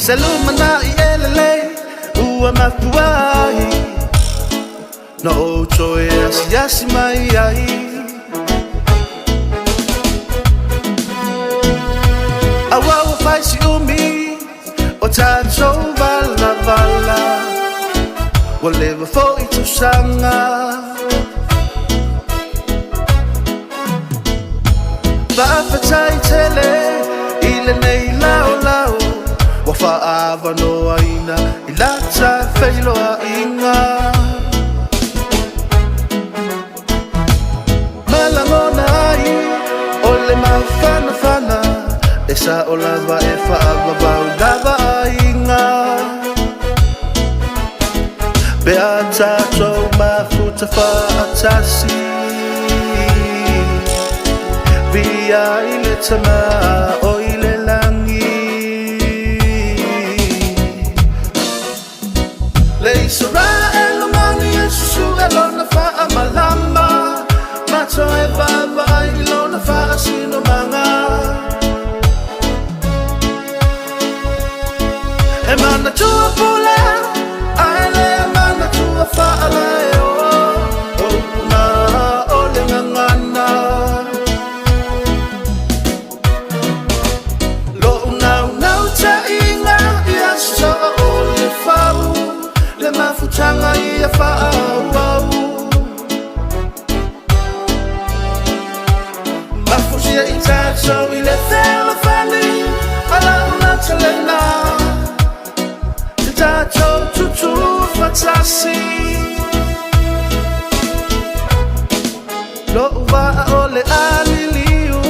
Salumana ielele ua mapuai no choe asiasi mai ai awa fai si umi o tatou vala vala wa leva fo I tu sanga Whaafatai tele ile nei lao lao wa whaava no aina I lata whailo a inga Malangona ai o le mawhana whana e sa o lava e whaava vau lava a inga Bea tātou mafuta whaatasi Via ile tama o ile langi Leisura e lomani e susu e lona wha malama Mato e vava I lona wha sino manga E mana tua pule ai le mana tua wha alai o na o le ngangana Mafutanga ia whaau Mafutia I tātou I le whela whali Ala una talena Te tātou tutu whatasi Lo uwa o le aliliu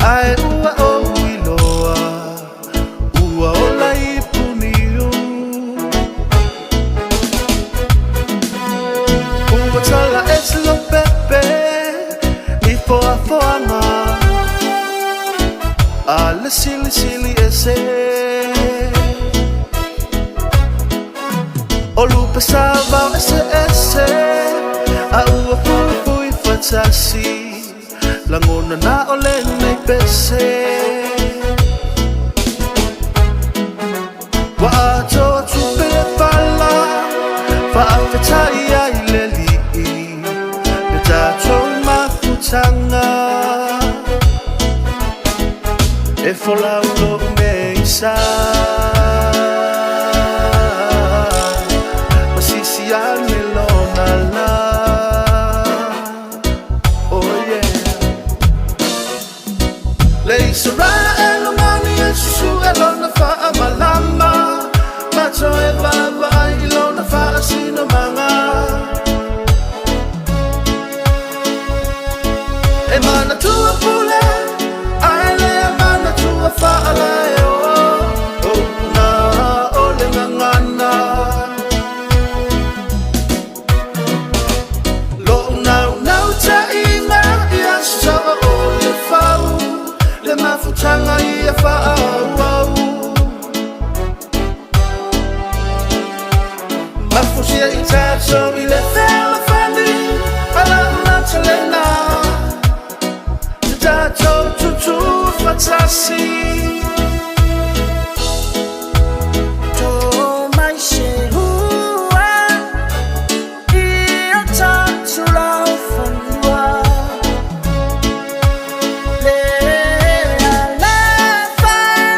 Ai ua o iloa Ua o la ipuniu Tala es lo pepe I foa foanga Ale sili sili ese O lupe salva ese ese A ua fui fui fatasi Langona na ole nei pese Wa ato tupe fala Fa afetai ai leli Tātou mafutanga E folau lo meisa Masisi ane lona la Oh yeah Leisura e lomani e susu e lona wha malama Mato e vava I lona wha sino manga E mana tua pule, ai lea mana tua whaalai o na o le ngangana Lo nau ta inga I aso o le whau Le mafutanga I a whaau Mafutia I tātou I le whela whali Ala una talena Tātou tutu whatasi Tō mai se hua I a tātou lau whanua Le a la whai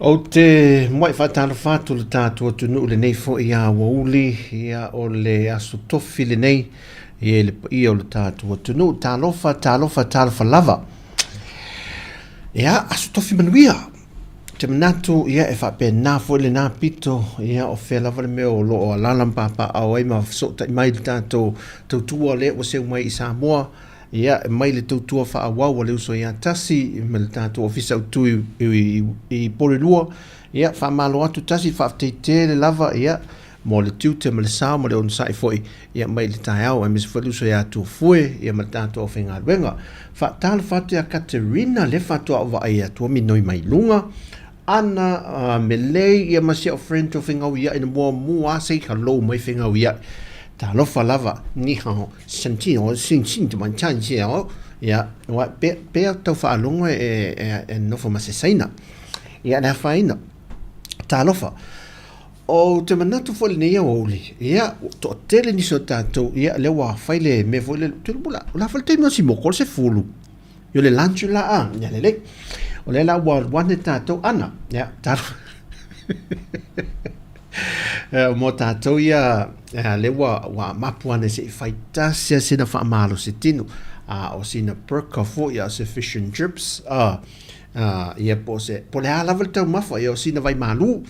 O te mai whatalo whātu le tātua tunu le nei fo i a wauli ia o le aso tofi le nei i o le tātua tunu tālofa lava. Ia aso tofi manuia. Te manatu ia e whape nā fo le nā pito ia o whea lava le meo o lo o alalam papa au ai ma sota i mai le tātou tautua le o seu mai i Samoa. Ia mai le tautua wha awau le uso ia tasi me le tātou ofisa utu i Porirua. Ia wha malo atu tasi wha te le lava ia mo le tiute me le sao mo le onsa i foi ia mai le tai au e misi wha uso ia tu fue ia me le tātou o whenga luenga. Wha tāle whatu a Katerina le whatu au wa ai atua minoi mai lunga. Ana me lei ia masi o friend o whenga ia ina mua sei ka lou mai whenga ia. Ta lofa lava ni hao sentino sin te manchan o ya wa pe to fa longo e no fa masesaina ya na faina ta lofa o te manatu fo le ia oli ya to tele ni so tanto ya le wa faile me vo le turbula la falte no si mo col se fulu yo le lancio la a ya le o le la wa one tanto ana ya ta mo tātou ia le wa mapuane se whaitasia sina whaamalo se tinu o sina perka fo ia se fish and chips ia po le alawa le tau mafa ia o sina vai malu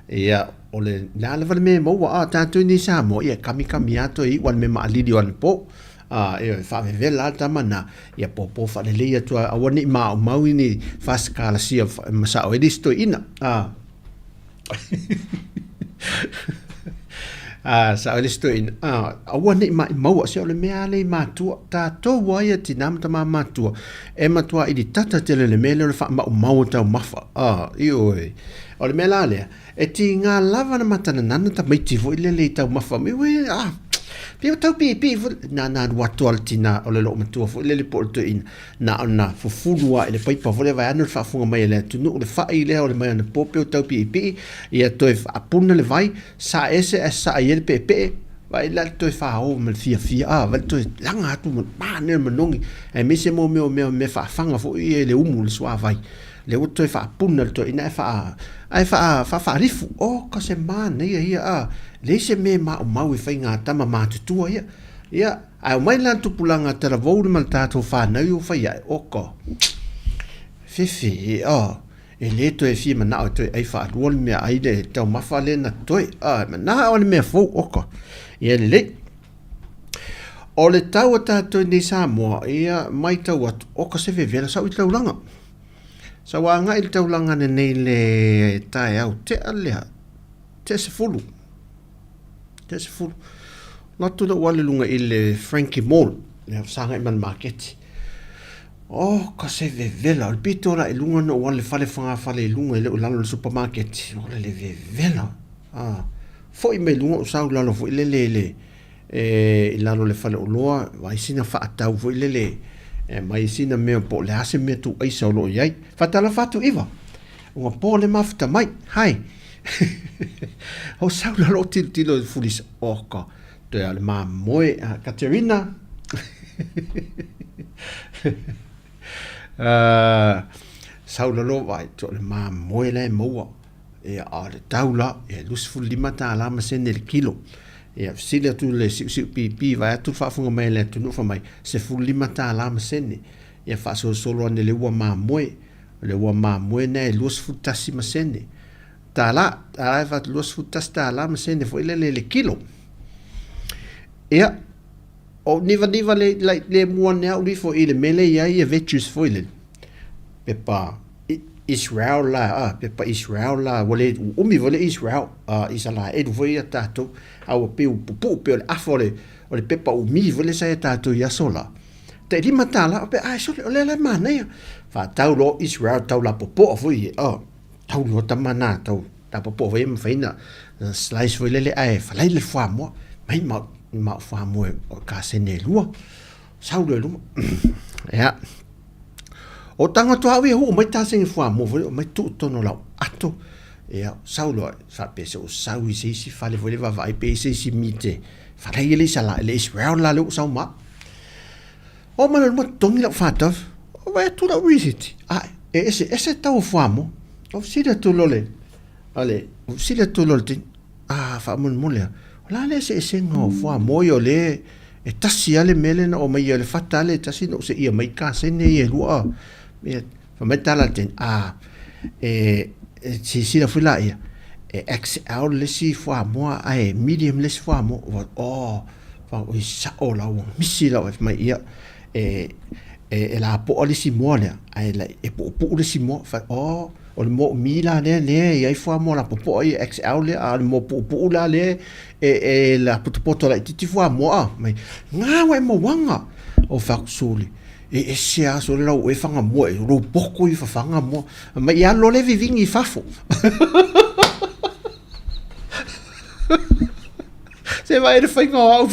ia o le alawa le me maua tātou ni sa mo ia kami ato i wan me maalili wan po ia whaavevela tamana ia po whalelei atua awani mau ini whaskala sia masa o edisto ina sa ole sto in awani mai mau se ole mea le matua tatou waia tinam tama matua e matua i di tata tele le mele le fa mau tau mafa io ole mela le e ti nga lava na matana nana ta mai ti vo le tau mafa me we Pia tau pi na watu altina o le lo matua fo le porto in na fo fulua ele pai pa vole vai anu fa funga mai le tu no le fa ile o le mai na popio tau pi ia toi apuna le vai sa ese sa ile pe vai la toi fa o me fia vai toi langa atu ma ne manongi e me se mo me fa fanga fo ile umu le swa vai le o toi fa apuna toi ina fa rifu o ka se man ia le se me mau i whainga tama mātutua ia ai mai lan tupulanga tera vouri mal tātou whanau o whaia oko whiwhi e le toi fi mana o toi ai whaarua le mea ai le tau mawha le na toi mana o le mea fau oko ia le o le tau a tātou nei Samoa ia mai tau atu oka se vevela sau i taulanga sa wanga i taulanga nei le tae au te alea te se fulu Tese fulu. Natu le wale lunga i le Frankie Mall. Le sanga i man market. Ka se vevela. Le pito ora i lunga no wale fale fale i lunga i le ulalo le supermarket. Ole le vevela. Fo i me lunga usau lalo fo i le i lalo le fale uloa. Vai sina whaatau fo i le mai sina mea po le ase mea tu aisa ulo iai. Fatala fatu iwa. Unga po le mafta mai. Hai. O saula lo tilo fulis oka te ale moe Katerina saula lo vai to le moe le moa e a le taula e lus ful lima ta la masene le kilo e sila tu le si pi vai tu fa funga mai le tu no fa mai se ful lima ta la masene e fa solo ane le ua moe ne lus ful tasi masene Tala fa los futas tala masene fo le kilo. Ia o niva le muane au li fo ile mele ia vetus fo ile. Pepa Israel la wale umi wale Israel isala edu fo ia tato au pe pupu le afole o le pepa umi wale sa tato ia sola. Te di matala pe ai so le mana ia. Fa tau lo Israel tau la popo fo ia. Tau lo tamana tau tapopo vai me faina slice foi lele ai falai le fa mo mai ma fa mo o ka sene lua sau le luma ya o tanga to awi ho mai ta sing fa mo mai tu tono la ato ya sau lo fa pese o sau si fale vole va vai pese si mite falai le sala le Israel la lo sau ma o ma mo tongi la fa ta o vai tu la visit ai ese tau fa mo sila tulole. Ale, sila tulole. Whaamon mole. La le se sengo fua moyo le. E tasi ale mele na o mai ale fata ale tasi no se ia mai ka sene e lua. Whametala ten. Sila fula ia. XL lesi fua moa. Medium lesi fua moa. Wha sa o lau. Misi lau e mai ia. La po ole si mo le ai la e po le si mo fa o le mo mila le ai fa mo la po ai XL le a mo po la le la poto la ti fa mo mai nga wa mo wanga o fa suli e sia so la o fa nga mo ro poko i fa nga mo mai ya lo le vivingi fafo se vai le fa nga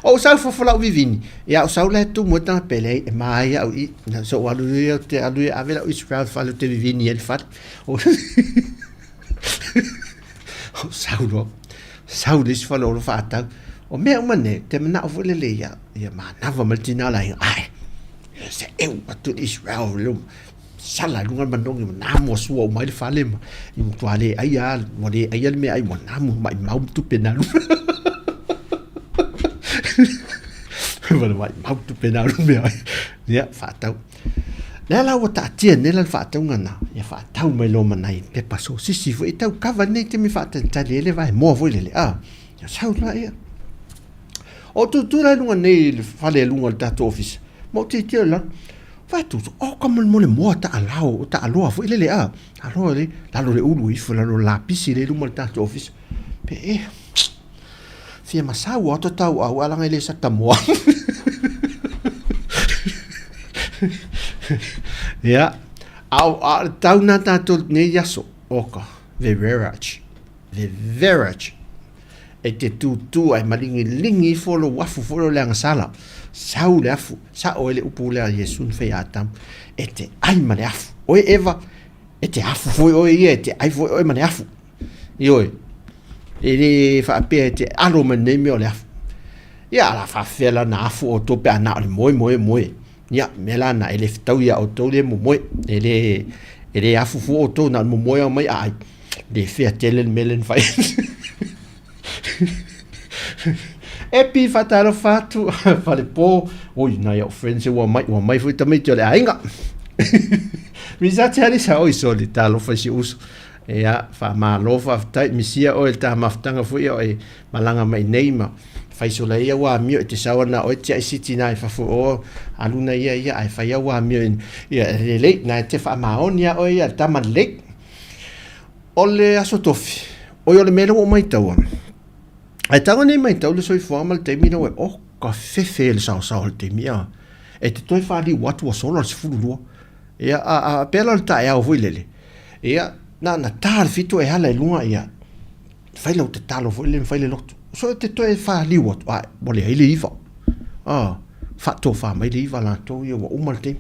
o sau fa vivini ya o sau le tu mo ta pele e mai au I so alu te alu ave la Israel fa le te vivini el fat o sau dis fa lo fa ta o me o mane te na o le ya ma na va maltina la ai se eu tu Israel lo sala lunga mandong na mo su o mai fa le i to ale ai ya mo le ai me ai mo na mo mai mau tu penal vai mau tu penal me ai ya fa tau la ta tien ne la fa tau ngana ya fa tau mai lo manai pe paso si fu tau ka va ne te mi fa ta le vai mo vo le ya sau la ya o tu la lunga ne fa le lunga ta office mo ti la fa tu o como mo le mo ta alo fu le alo le la lo le ulu I fu la lo la pisi le lunga ta office pe fia masau o tau au alanga le sa tamoa ya au tau na tato ne yaso oka the verage e te tu ai malingi folo wafu folo le sala sau le afu sa o le upu le yesun fe atam e te ai mane afu o eva e te afu foi o e te ai foi o mane afu ioi ele fa pe te alo mane me o le afu ya la fa fela na afu o to pe ana le moi ya melana ele tau ya o to le mo ele afu fu o to na mo mo mai ai de fe telen melen fa epi fatalo fatu fale po oi na ya friends wa mai fu tamai te le ainga risa tali sa oi solitalo fa si uso ya fa ma lo fa tai misia o el ta maftanga fu yo e malanga mai neima fai sola ia wa mio te sawana o te siti na fa fu o aluna ia ai fa ia wa mio ia le na te fa maonia o ia ta malek ole asotofi o yo le melo o mai tawa ai tawa nei mai tawa le soi formal te mina o ka fefe le sa te mia e te toi fa li watu o sola se fulu ia a pela ta ia o vuilele ia na tar fito e hala lunga ia fai lo te talo vuile fai le lotu so te toi fa li wat bole ile iva fa to fa mai iva la to yo o malte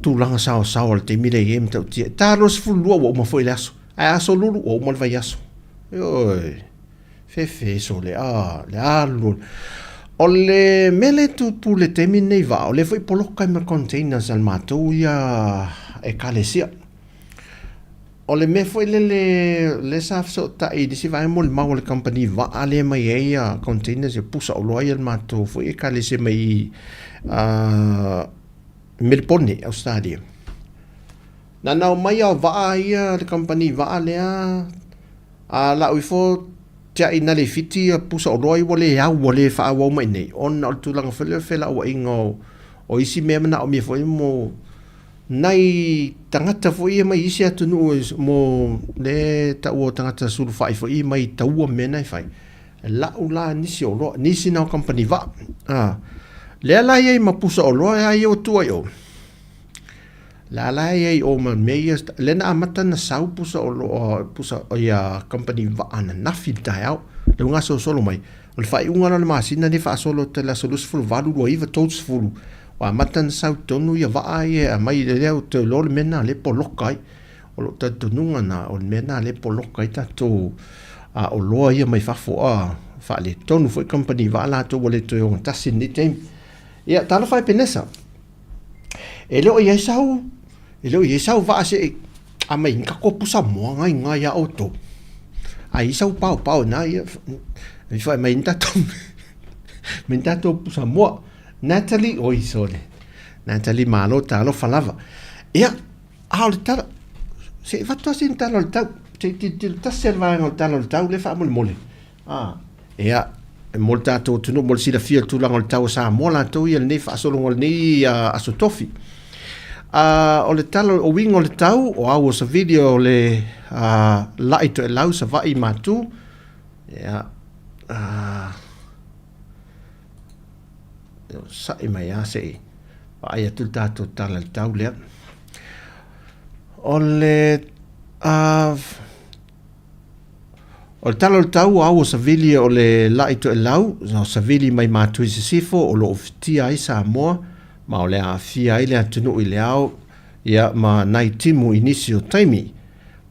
tu langa sa te mire em te talo se fulu o mo foi laso a so lulu o mo vai aso oi fefe so le alu ole mele tu pu le temi nei va ole foi poloka me containers al mato ia e kalesia ole me foi le sa so ta e disi vai mo le company va ale mai ia containers e pusa o loia al mato foi e kalesia mai Melbourne Australia na mai va ia le company va ale a la uifo tia ina le fiti pusa o roi wale ya wale fa wa mai nei on al tulang fela wa ingo o isi me na o me foi mo nai tangata foi mai isi atu no mo le ta o tangata sul fai foi mai ta o me nai fai la ula nisi o ro nisi na company va le la ye ma pusa o ro ya yo tu yo la ye o man meias le na mata na sau pusa o ya company va ana na filta ya le nga solo mai o le fai unga na masina ni fa solo te la solus ful valu lo iva tots fulu wa mata na sau tonu ya va ye mai le o te lo mena le polokai o lo ta tonu na o mena le polokai ta to o lo ye mai fa fo fa le tonu foi company va la to le to yo ta sin ni tem ya ta lo fai penesa ele o ye sau Ilo ye sau va se a mai ka ko pusa mo ngai ya auto. Ai sau pau na ia fa mai minta to pusa mo Natalie oi sole. Natalie malo talo falava. Ia a le tala se va to sin talo tau te ta serva no talo tau le fa mole. Ia molta to no mol si la fia tu la ngol tau sa mo la to ia ne fa solo ngol ni a so tofi. O le talo o wingo le tau o au sa video le lai to lau sa vai matu. Ia sa i mai a se ai atu tato tala le tau lea. O le talo le tau au sa vili o le lai to lau sa vili mai matu i se sifo o lo oftia ai sa moa ma o le a fia i le atunu i le au ia ma nai timu inisi o taimi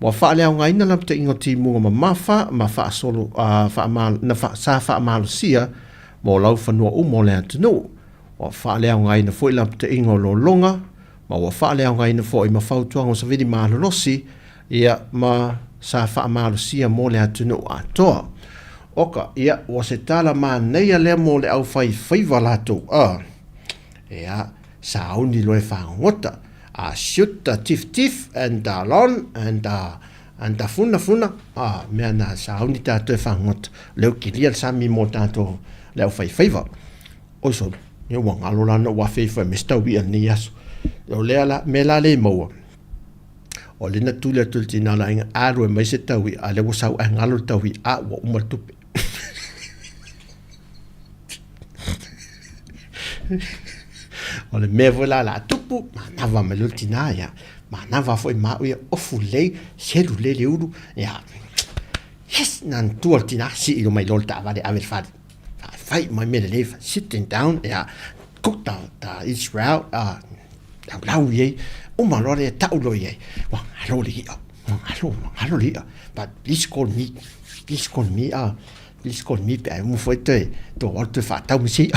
wa fa le au ngaina la te ingo timu ma mafa solo fa mal na fa malo sia mo lau fanua mo le atunu wa fa le au ngaina fo la te ingo lo longa ma wa fa le au ngaina fo i ma fautuanga sa vidi malo losi ia ma sa fa malo sia mo le atunu atoa oka ia wa se tala ma nei le mo le au fai valato ia sa undi lo e fa ngota a shoota tif and dalon and funa me na sa undi tato e fa ngota leo kilia sa mi mo tato leo fai va oso yo wanga lo la no wa fai mesta wi ni yaso yo le la me la le mo o le na tula tultina la inga aro mai se tawi a le wo sa ngalo tawi a wo umatupe o le me vola la tupu ma na va me lutina ya ma na va foi ma o ofulei selu le ulu ya yes nan tuartina si ilo mai lolta va de aver fai mai me le sitting down ya cook down ta Israel lau ye o ma lore ta ulo ye wa halo li but please call me please call me pe mo foi te to orte fa ta mo si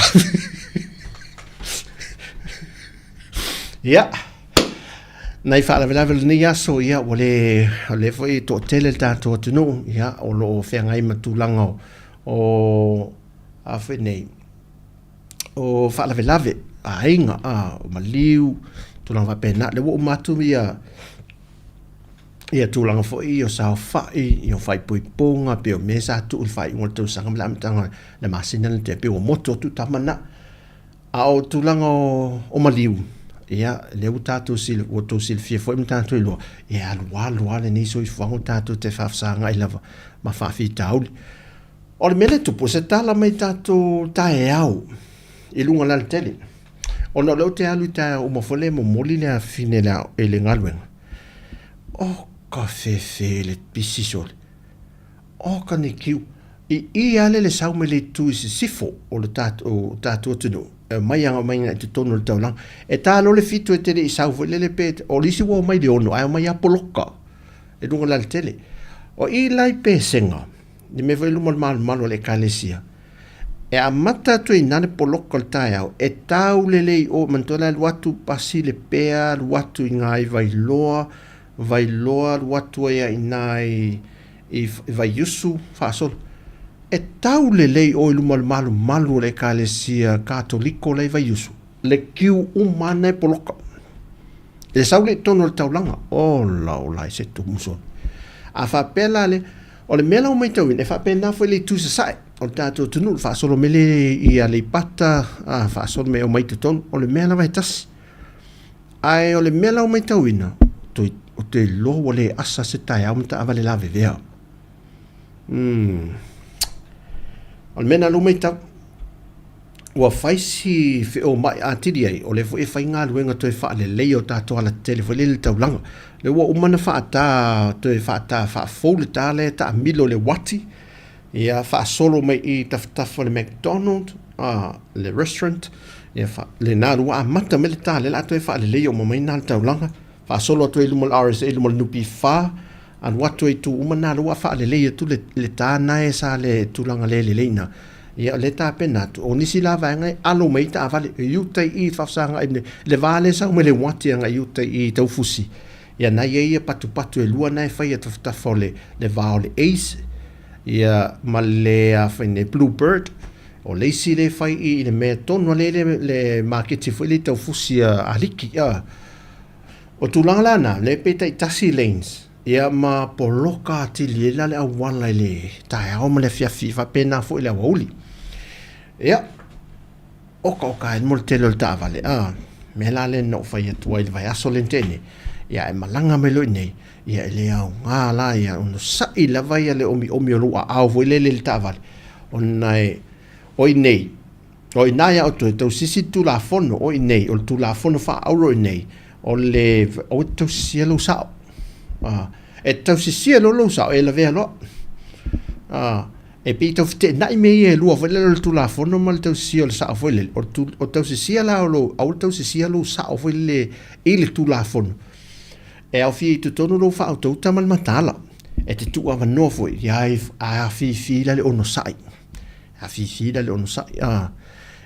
ya nai fa la vela ni ya so ya ole foi to tele tanto no ya o lo fe ngai matulanga o a fe nei o fa la vela a inga o maliu tu langa pena le wo matu ia tu langa foi o sa fa i o fai ponga pe o mesa tu fai ngol tu sanga mla mtanga le masina le te pe o moto tu tamana a o tu langa o maliu ia le utato sil o to sil fie foi mtanto lo ia lua le ni so i fango tato te fa sanga i lava ma fa fi tauli o le mele tu po se tala mai tato ta e au i lunga la tele o no lo te alu ta o mo fole mo moli le fine la e le ngalwen o ka fe le pisisol o ka ni kiu i ale le sau me le tu si sifo o le tato tunu mai anga mai te tonu le taulang e talo le fitu e tele i sau le pet o lisi wo mai le ono ai mai apoloka e dunga la tele o i lai pe senga ni me vai lumal malo le kalesia e a mata tu inane poloka le tai e tau le o mantola le watu pasi le pea le watu ingai vai loa le watu ia inai i vai yusu fasol e tau le o lumal malu le kalesia katoliko le vai yusu le kiu umane poloka e sau le tono le taulanga o la se tu muson a fa pela le o le mela o mai tau e fa pena foi le tu sai o tato tunu fa solo mele i ale pata fa solo me o mai ton o le mela vai tas ai o le mela o mai tau ina o te lo le asa se tai au mta avale la vevea o le mena lo mai tau ua faisi fe o mai atiri ai o le fo e fai ngā luenga toi fa le lei o tato ala tele fo le taulanga le ua umana fa ata toi fa ata fa fo le tale ta milo le wati ia fa solo mai i taftafa le McDonald le restaurant ia fa le nā rua mata me le tale la toi fa le lei o mamai nā taulanga fa solo toi lumol RSA lumol nupi fa an watu i tu umana rua fa le lei tu le tāna e sa le tulanga le leina ia o le tapena atu o nisi lava ngai alo mai ta avale iu tai I whafsanga i le vale sa me le wati anga iu tai I tau fusi ia nai ia patu e lua nai whai a tawhitawha le vao le Ace ia ma le whaine Bluebird o leisi le whai I le mea tonu le marketi fwoi le tau fusi a liki o tūlanga lana le peta I tasi lanes ia ma poloka atili la le awala le tae au ma le fiafi whapena fwoi le awauli ia oka mo le telo le taavale me la le no whai atua I le vai aso le tene ia malanga me loi nei ia le au ngā la ia ono sai la vai le omi o lua au fwoi le taavale o nai oi nei oi nai au tau sisi tu la fono oi nei o tu la fono wha auro nei o le o tau sielo sao e tau sielo lo sao e la vea lo e pi tau fite nai me e lua fwoi le tu la fono ma le tau sielo sao fwoi le o tau sielo au tau sielo sao fwoi le ili tu la fono e au fi tu tonu lo fa au tau tamal matala e te tu ava no fwoi ia a fi la le ono sai a fi le ono sai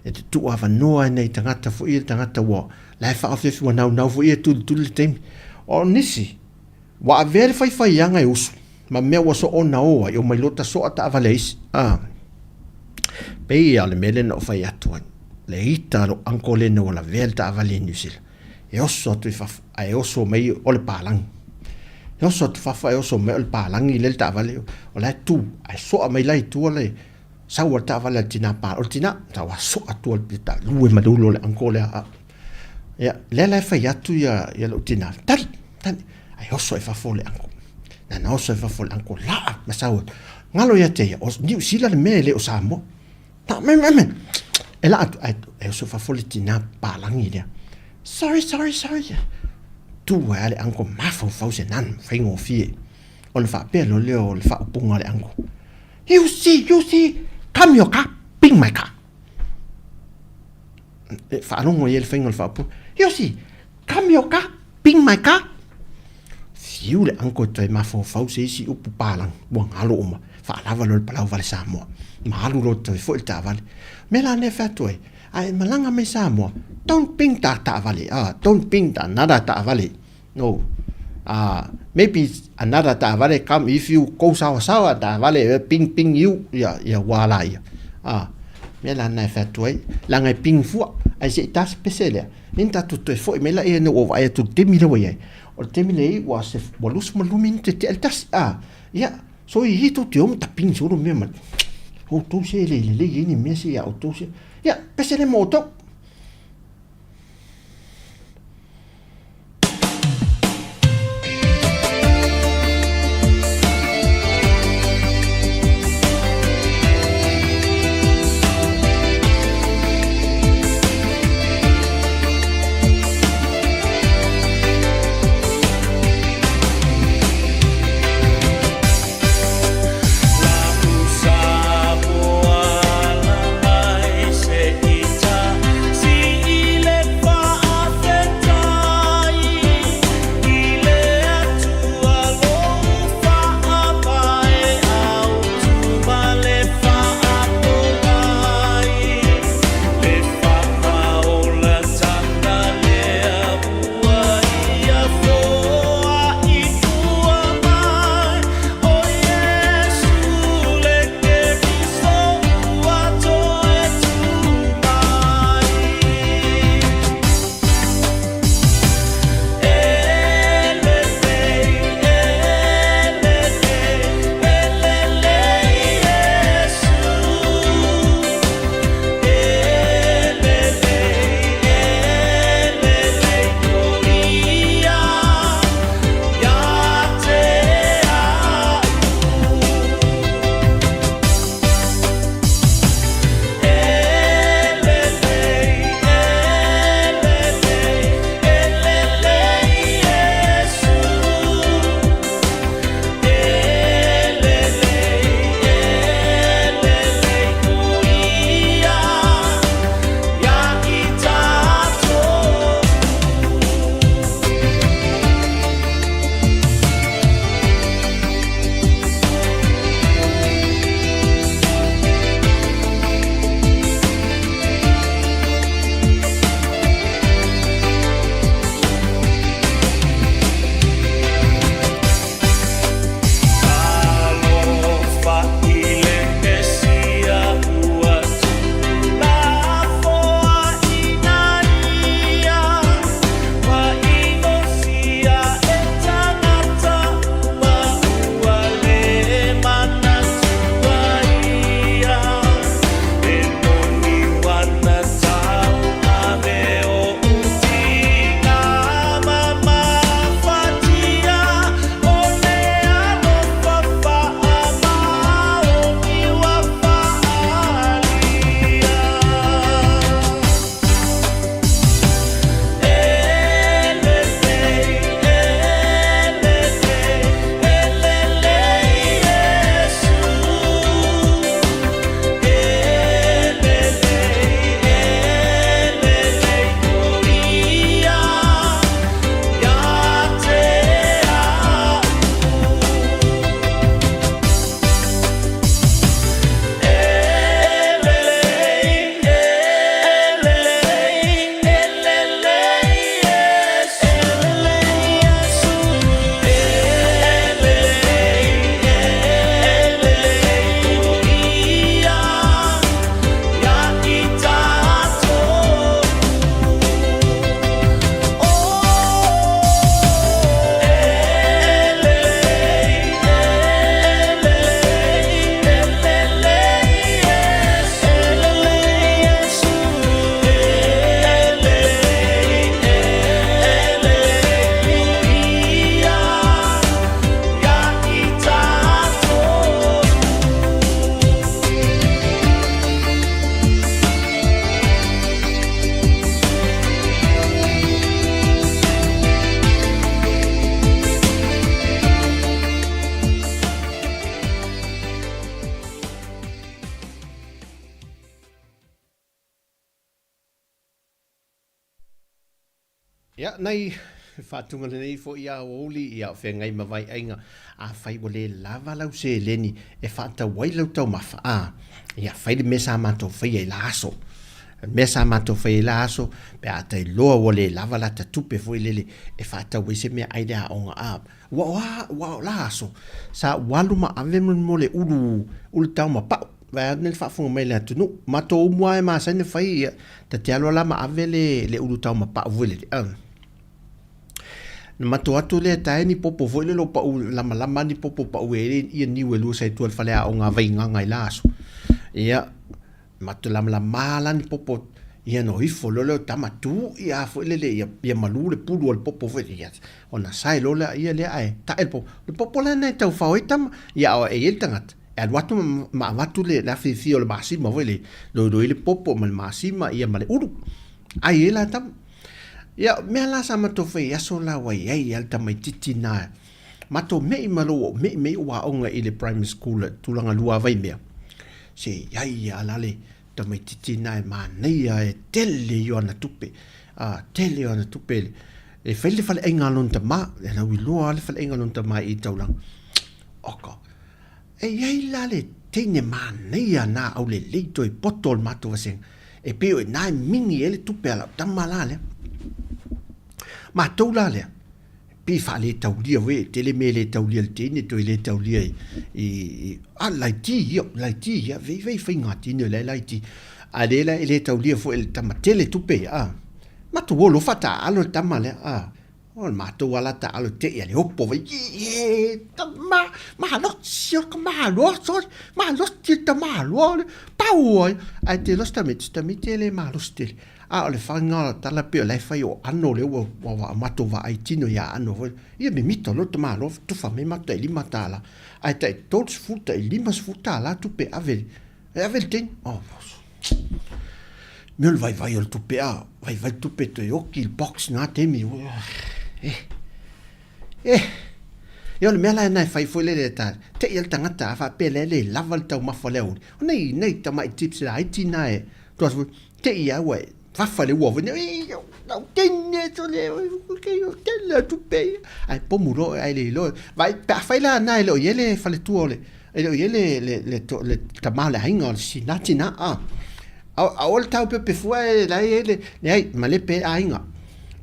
e te tu ava noa nei tangata fo I tangata wa lai fa afi wa nau fo I tu le tem o nisi wa ver fai anga usu ma me wa so ona o I o mai lota so ata avaleis pe ia le mele no fai atu le ita lo ankole no la velta avale nusil e oso tu fa e oso mai o le palang e oso tu fa e oso mai o le palang I le ta avale o la tu ai so mai lai tu le sa wa ta vale tina pa o tina ta wa so atu al pita lu e madulo le ancole ya le fa ya tu ya lo tina tan ai oso e fa fole anco na oso e fa fole anco la ma sa wa ngalo ya te o ni sila le mele o sa mo ta me e la ai oso fa fole tina pa langi dia sorry tu wa le anco ma fa se nan fa ngo fie on fa pe lo le o fa punga le anco you see come your car, ping my car. Fa longo il fengol fa pu. You see, come your car, ping my car. Fiu le anko toi ma fo se si upu palang, buang alo uma. Fa lava lo palau vale Samoa. Ma alu lo toi fo il tavale. Me la ne fa toi. Ai malanga me Samoa. Don't ping ta vale. Don't ping ta nada ta vale. No. Maybe another ta vale come if you go sawa ta vale ping you ya wala ya me la na fa toi la ngai ping fu ai se ta speciale ninta tutto fo me la e no va tu temi le way o temi le wa se bolus malumin te tas ya so I tu te ta ping solo me ma o tu se le ni me se ya o tu se ya pese le moto Ia, nei, whātunga nei fo ia o uli ia whea ngai mawai ainga a whai wale lava lau se leni e whāta wai lau tau mawha ia whai le mesa mātou whai e laso mesa mātou whai e laso pe a tai loa wale lava la ta tupe fo i lele e whāta wai se mea aile a onga wa laso sa waluma ave mo le ulu tau ma pau vai nel fa fu mai la tunu ma to mo e ma sa ne fai ta te alo la ma ave le ulu tau ma pau vole ma to atu le tai ni popo vole lo pa la ma ni popo pa u e ni we lu sai tu al fale a onga vai nga laso ia ma to la mala ni popo ia no ifo lo tamatu ia fo le ia malu le pulu al popo vole ia ona sai lo la ia le ai ta el popo la nei tau fa itam ia o e el tangat al watu ma watu le la fi o le masima vole lo ile popo mal masima ia male uru ai ela tam ia me la sama to fe ya so la wai ai al tamai titina ma to me malo me wa onga ile primary school tulanga lua vai me se ai ala le tamai titina ma nei ai tele yo na tupe tele yo na tupe e fele fale engalon tama na wi lo ale fale engalon tama I taulang oka e ai la le tene ma nei na au le leito I potol mato waseng e peo e nai mini ele tupe ala tamala le ma tau la le pi fa le taulia we tele me le taulia le tene to le taulia I laiti ya ve finga tine le laiti adela ele taulia fo el tamatele tupe ma tu lo fata alo tamale o ma tu wala ta alo te ya le oppo ve ma lo sio ma lo ti ta ma lo pau ai te lo sta le ma lo stil le fanga tala pe le fai o anno le wa mato va ai tino ya anno ia me mito lo tama lo tu fa me mata li matala ai te tots futa I limas futa la tu pe avel ten mel vai o tu pe vai tu pe to o il box na te mi io le mela na fai foi le ta te il tangata fa pe le lava il tau mafaleu nei tama I tips ai tina e to te ia we fa fale uovo no tenne to le che io tella tu pe ai pomuro ai le lo vai pa fai la na lo yele fale tu ole e lo yele le tamale hinga si natina a ol tau pe fue la yele nei ma le pe ainga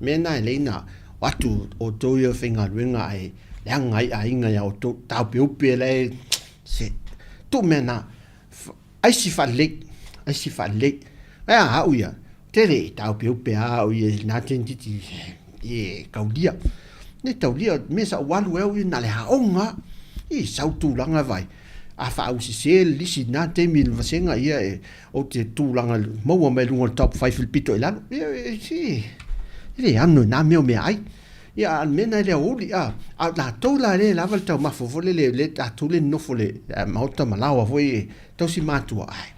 me na le na watu o to yo finga ringa ai le ainga ya o to tau pe le se tu mena ai si fa le ha uia tere tau pe o ye na tentiti kaudia ne taulia me sa walu e na le haonga I sautu langa vai a fa usi se lisi na te mil vasenga ia o te tūlanga maua me lunga top 5 il pito ilano si ile anno na meo me ai ia al mena le oli la tola le lava tau mafo fole le atule no fole mauta malawa foi tosi matua ai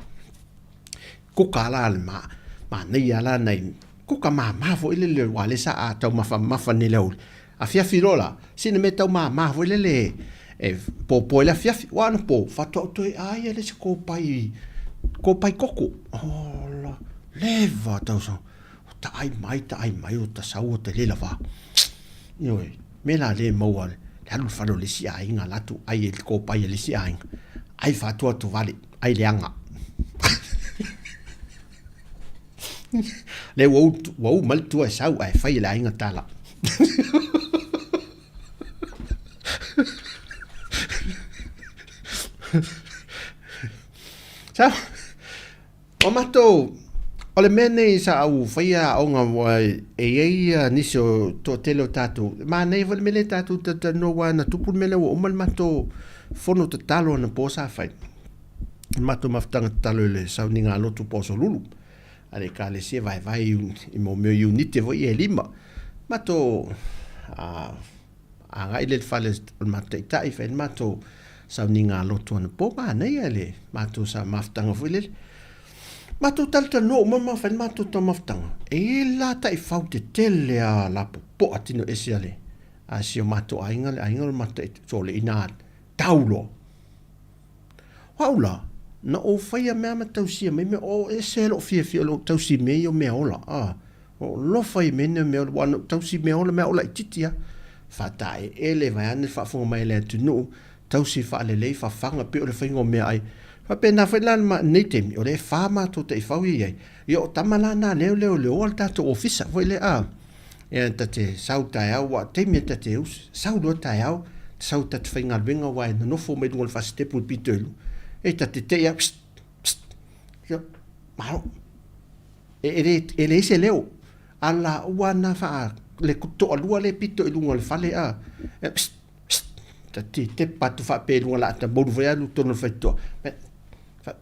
kokala al ma nei ala nei kuka ma fo ile le wale sa tau mafa ne le oli a fia filola sine me tau ma fo ile le po la fia wa no po fa to ai le se ko pai koko la leva tau so ta ai mai o ta sa o te le lava oi me la le mo wale la lu fa le si ai nga la tu ai el ko pai le si ai fa tu vale ai le anga le wo mal tu sa ai fai la inga tala sa o mato o le mene sa au fai a onga wai niso to telo tatu ma nei vol mele tatu ta no wa na tupu mele o mal mato fono te talo na posa fai mato maftanga talo le sa ninga lotu poso lulu ale ka le se vai I mo me unite vo I lima mato a ile fale mato tai fa mato sa ninga lotu na po ma nei ale mato sa maftanga vo ile mato talta no mama fa mato to maftanga la tai faute tele a la po atino esiale a si mato ainga mato so le ina taulo waula na o fai a mea matausia me o e se lo fia lo tausi me o mea ola o lofa I mene me o wana tausi me ola me ola ititia fatai ele vai ane fa fonga mai le tunu tausi fa le lei fa fanga pe o le faingo me ai fa pe na fa lan ma nitemi o le fama to te fa wi ai yo tamala na le o alta to ofisa foi le a e ta te sauta ya wa te me ta te us saudo ta ya sauta te fainga venga wa no fo me ngol fa step ul pitelu e ta te ya yo ma ele se leo ala wana fa le kuto alua le pito I lunga le fale a ta te patu fa pe lunga la ta bodu fa lu tono fa to fa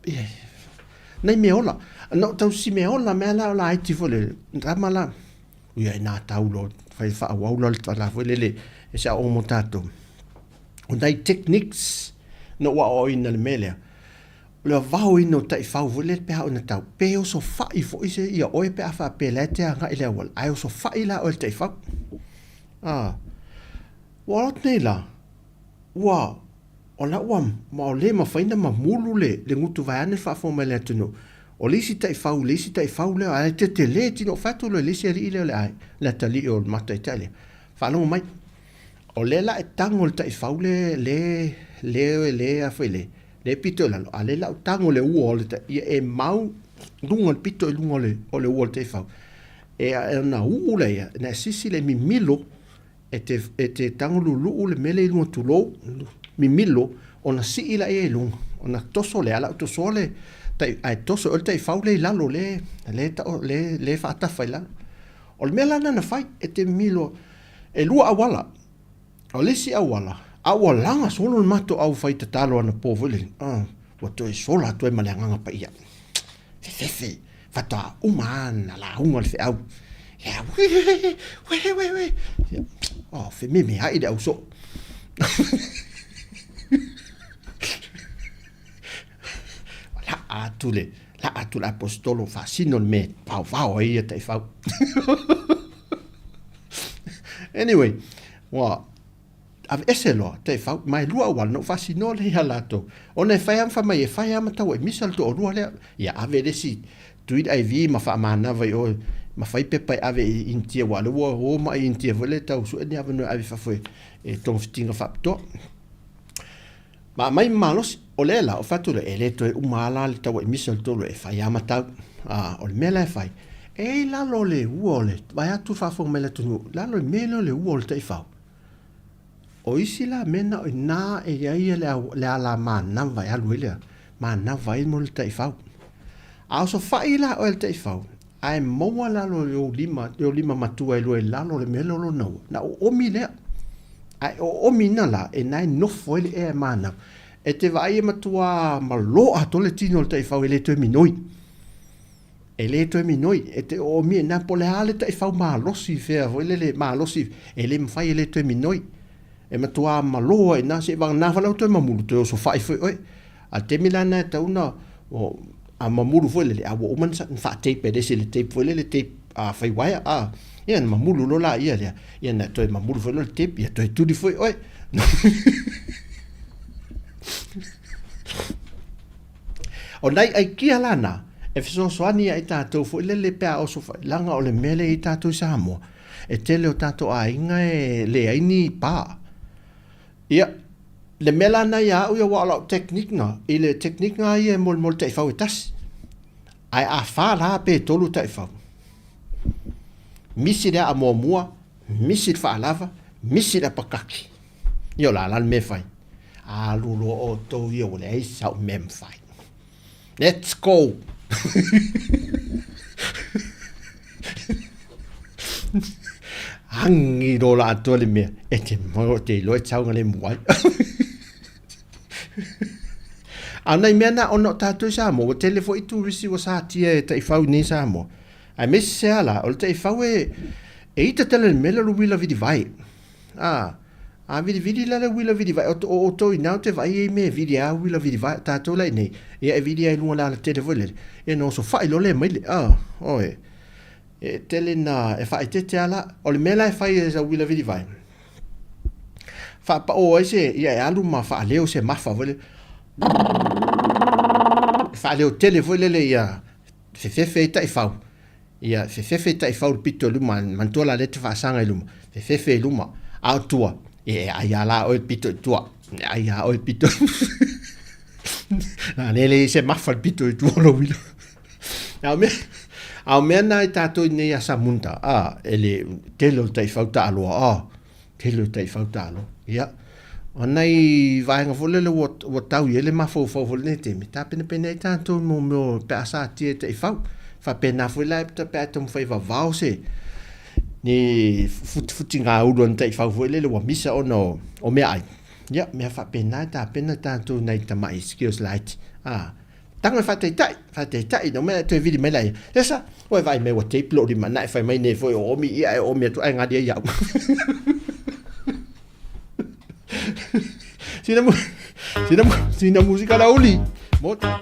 nei me ola no tau si me ola me la la iti fole ramala ia na taulo fa wa lo la fole le e sa o motato und dai techniques no wa o in le melia le vau ino tai fau vole pe ha na tau pe o so fa I fo ise ia o pe afa pe le te nga ile wal ai o so fa ila o tai fau wat nei la wa ona wam ma le ma faina ma mulu le ngutu vai ane fa fo mele tunu o lisi tai fau le ai te le tino fatu le lisi ile le ai la tali o mata italia fa lo mai o le la tango tai fau le a fele le pito la ale la tango le uo le e mau lunga le pito lunga le o le uo te fa e na u le na sisi le mimilo e te tango lu le mele lunga tu lo mimilo ona si ila e lunga ona toso le ala toso le tai ai toso o te fa le la lo le fa ta fa la o le mela na fai e te milo e lua awala o lesi awala awa langa solo mato au fai te talo ana povole wa to sola to ma langa pa ia fe fata umana la unga le au ya we oh fe me ai da uso la atule apostolo fascino me pa ai te fa anyway wa av eselo te fa mai lua wal no fascino le halato ona fa am fa mai fa am ta we misal to lua le ya ave desi tuid ai vi ma fa mana vai o ma fai pepa ave intia wala o ma intia vole ta so ni ave no ave fa foi e ton stinga fa to ma mai malos o le la o fatu le eleto e umala le ta we misal to le fa am ta o me la fai e la lo le uole vai atu fa fo me le tu la lo me le uole te fa o isi la mena o na e ia le ala mana vai alu ile mana vai mo le tai fau a so fai la o le tai fau ai mo la lo lima matua lo la lo le melo lo no na o mi le ai o mi na la e nai no foi e mana e te vai matua malo a to le tino le tai fau ele to minoi e te o mi na po le ale tai fau malo si fe vo le malo si ele mfai ele to minoi e matua maloa e nasi e wang nawhalau tue mamuru tue o so whai fwe oi. A te milana e tauna o a mamuru fwe lele a wa oman sa wha teipe desi le teipe fwe lele teipe a whai waia a ia na mamuru lola ia lea ia na toe mamuru fwe lele teipe ia toe turi fwe oi. O nai ai kia lana e fisosoani ai tātou fwe lele pēa o so whai langa o le mele i tātou Samoa e tele o tātou a inga e le aini pā. Ia, le mela na ia au ia wala teknik nga, i le teknik nga ia mol te fau tas. Ai a fa la pe tolu te fau. Misi le a mua, misi le fa lava, misi le pakaki. Io la me fai. A lulo o to io le ai sa mem fai. Let's go. Hangi do la to le me e te mo te lo chau ngale mo ana mena ono tatu sa mo telefo itu risi wa sa tie te fau ni sa mo ai messe ala o te fau e ita tele mele lu wila vidi vai a vidi la le wila vidi vai o to ina te vai e me vidi a wila vidi vai tatu la nei e vidi ai lu la telefo le e no so fai lo le mai oe e tele na e fai te ala o le mela e fai e sa wila vidi vai fa pa o ese ia e alu ma fa leo se mafa vole fa leo tele vole le ia fe ta e fau ia fefefe tai faul pito luma mantua la lete faasanga luma fefefe luma au tua ai ala o pito tua ai o pito na nele se mafal pito tua lo wilo au me na tato ne ya samunta ele telo tai fauta alo telo tai fauta alo ia onai vai nga fole le wo tau ele mafo fo ne te mi tapene pene tanto mo pasa tie tai fau fa pena foi la ta patom foi va vause ni futinga udo ntai fa foi le wa misa ono o me ai ya me fa pena tanto nai ta mai skills light tanga fa tai no me te vidi me lai esa oi vai me wa tape lo di mana fa mai ne foi o mi ai o me tu ai ngadia ya sina música la uli mota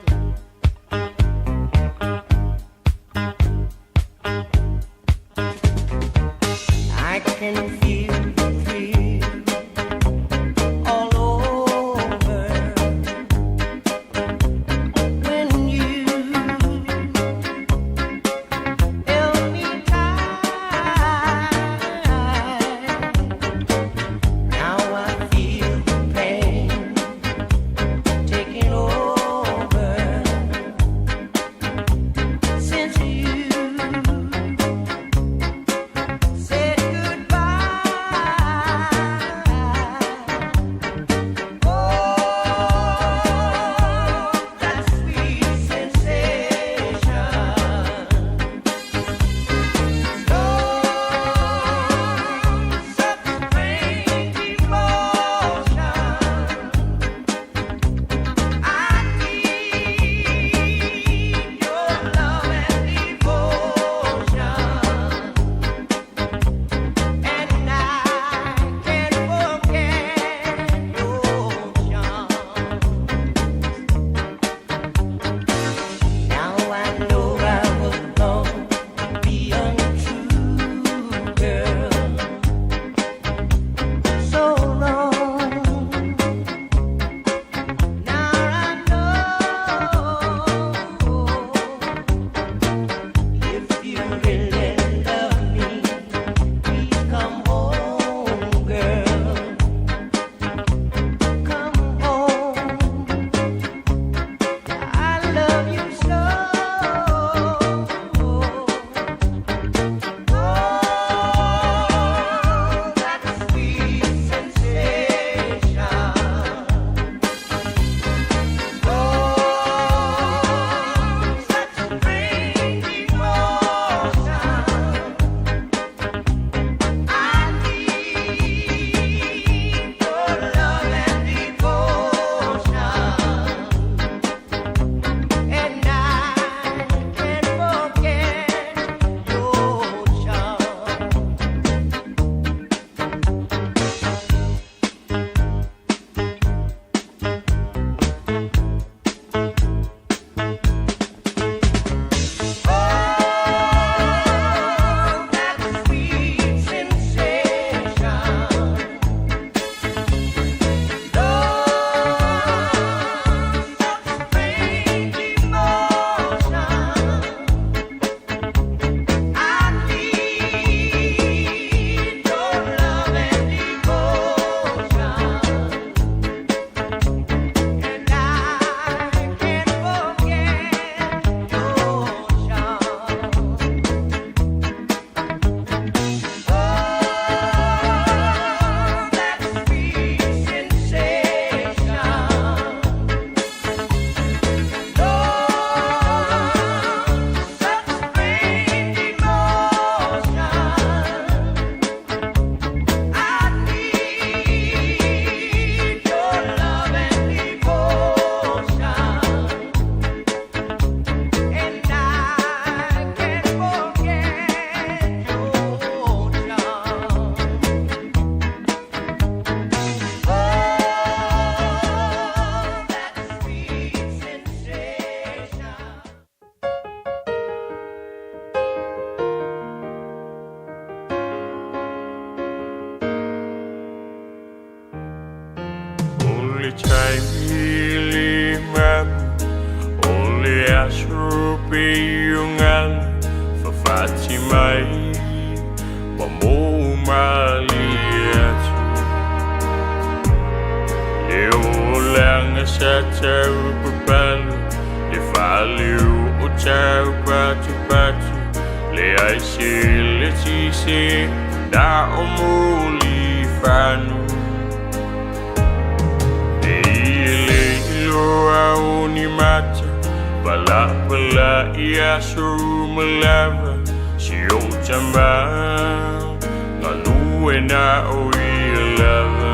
only tiny man, only ashrupi yungan, fafat Mamumaliatu Leulang sa tau papalu Le faliu o tau patu Le aisile tisi Na omuli fanu Le ile ilo au ni mata Pala ia suru malava Si o tamba Ngalu na o ilava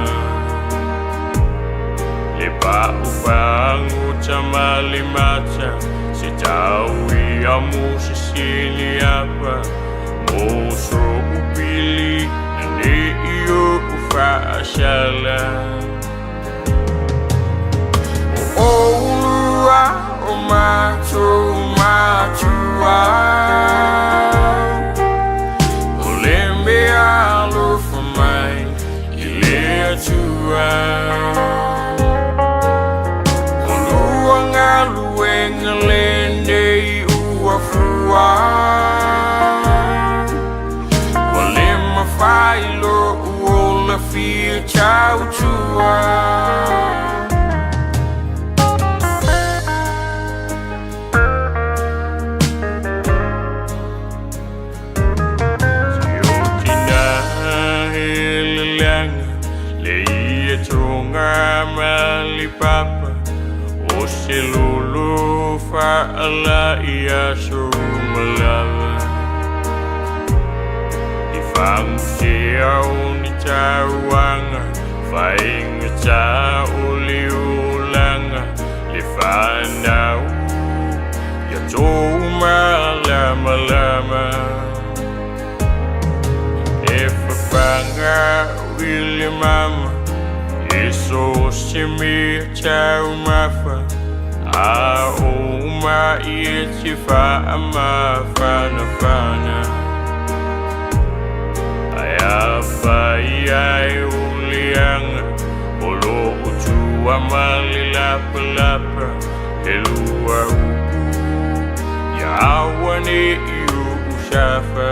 Le pa upang utama limata Si tau ia musi sili apa Moso upili Nane iyo ufa ashala Olembe alu for mine, ile tua. Oluang alu engelende uafua. Olema failo uola fi chau tua. Papa o se lulu fa ala ia sumalava ifang se au ni tawanga fa inga ta uli ulanga le fa na ya toma lama if fanga will mama So simi chau mafa a uma ichifa ama fana aya fa ia ulianga olo utu amalila pelapa elua uku ya wani yu ushafa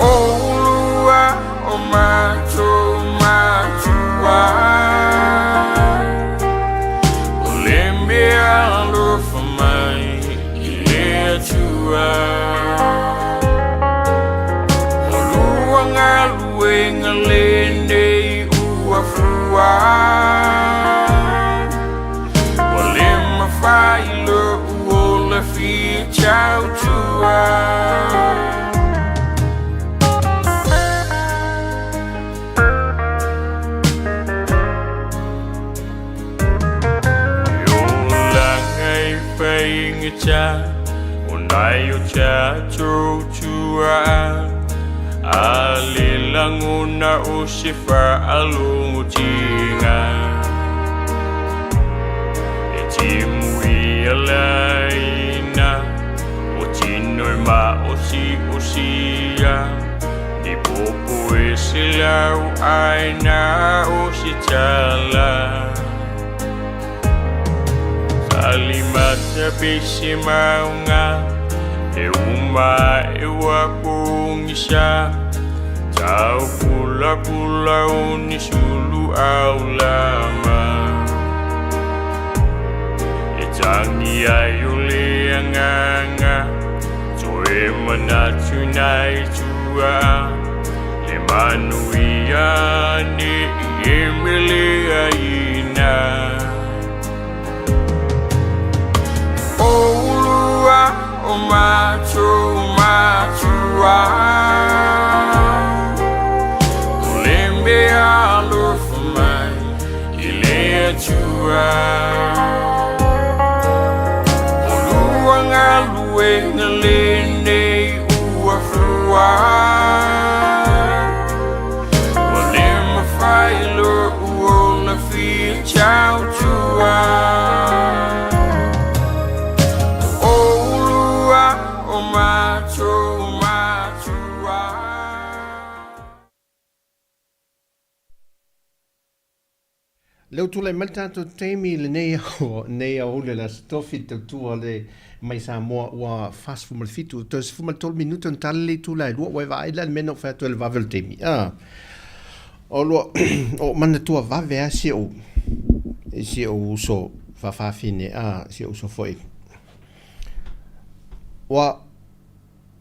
olua Olembe alu for mine, ile tua. Oluang alu engelende uafua. Olema failo uola fi chau tua. Cha unai cha chua alilanguna usifa alutinga etimu ilaina otino ma osia di popo esilau aina ositala Alimata bisi maunga E uma ewa kungisha Tau pula unisulu aulama E tangi ayule anganga Toe manatu nai tua Le manuia ni emele aina Olua matua Olembe alu for mine ile tua Oluang alu engelende uafua Olema failo uola fi chau tua my Leo tula mai tātou teimi le nei au le la stofi te tua le mai sa moa ua fast fumal fitu to se fumal tol minuto tale le tula lua wa vai la meno fa to le vavel teimi o lo o mana tua va ve si o so fa fine si o so foi wa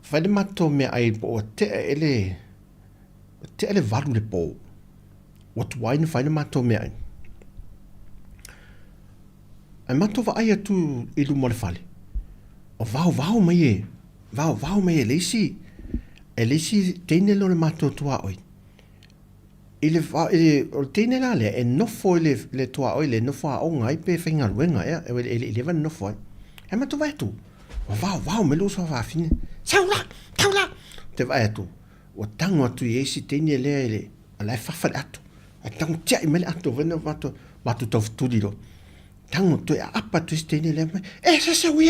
fa de mato me ai po te ele valu le po what wine fa de mato me ai ai mato va ai tu ilu mo le fale o vau mai lesi tene lo le mato tua oi ile o tene la le no fo le tua oi le no fo o ngai pe finga luenga ele van no fo ai mato va tu vau me lo so va fine saula te va tu o tango tu esi tene le ala fa atu a tango tia me atu veno mato to tudilo tango to apa tu stene le se so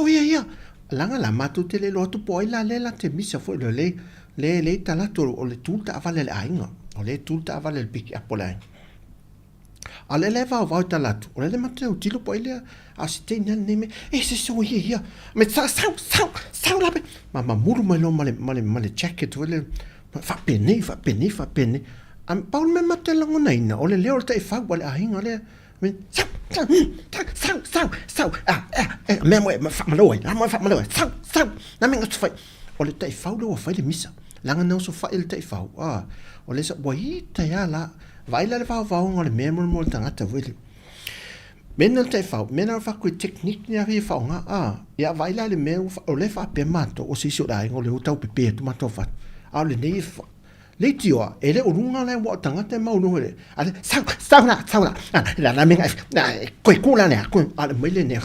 ia langa la matu te le lotu poi la te misa fo le tala to o le tulta avale le ainga o le tulta avale le pick up line ale le va tala tu o le matu o tilo poi le a stene ne me se so ia me sa la mama muru mai lo male jacket o le fa pene am paul me matela ngona ina o le leo te fa wale ainga le sau me fa malo sau na me ngot fai o le tai fau lo fai le misa langa no so fai le tai fau o le sa boi ta ya la vai la va ngole me mo tanga ta vile men no tai fau men fa ku technique ni ri fa nga ya vai la le me o le fa pe mato o si so dai ngole o tau pe tu mato fa a le nei le tio ele o runga le wa tanga te mau no le ale sau na la me ko kula ne ko ale me le ne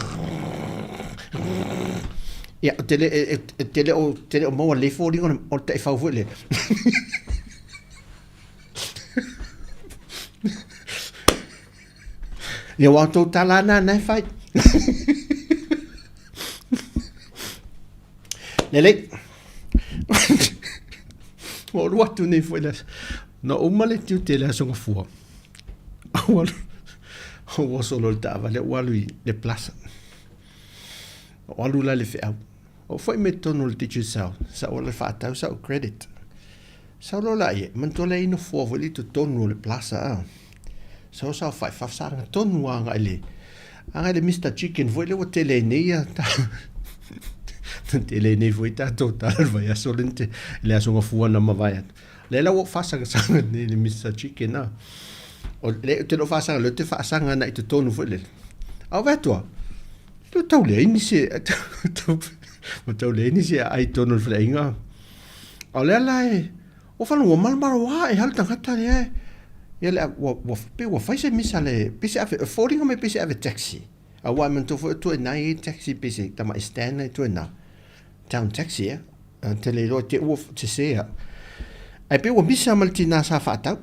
ya tele o mo le fo ringo o te fa vo le le wa to talana na fai le o luatu nei foi la no o male tiu te la songa fua o solo le tava le walu le plaza o alu la le fe o foi metonu le teacher sa o le fata sa o credit sa lo la ye man to le no fua voli to tonu le plaza sa fai fa sa tonu anga le Mr Chicken voi le o tele nei ta tele nei voi ta total vai solente le asonga fua na mavai le la o fasa sa ni Mr Chicken o le te lo fasa le te fasa na i te tonu foi le au vetua tu tau le ni se tau le ni se ai tonu flenga o le la o fa no mal wa e halta kata le ia le o fai se misa le pese ave affording me pese ave taxi a wa man to nai taxi pese tama stand to na town taxi tele lo te o te se ai pe o misa maltina sa fata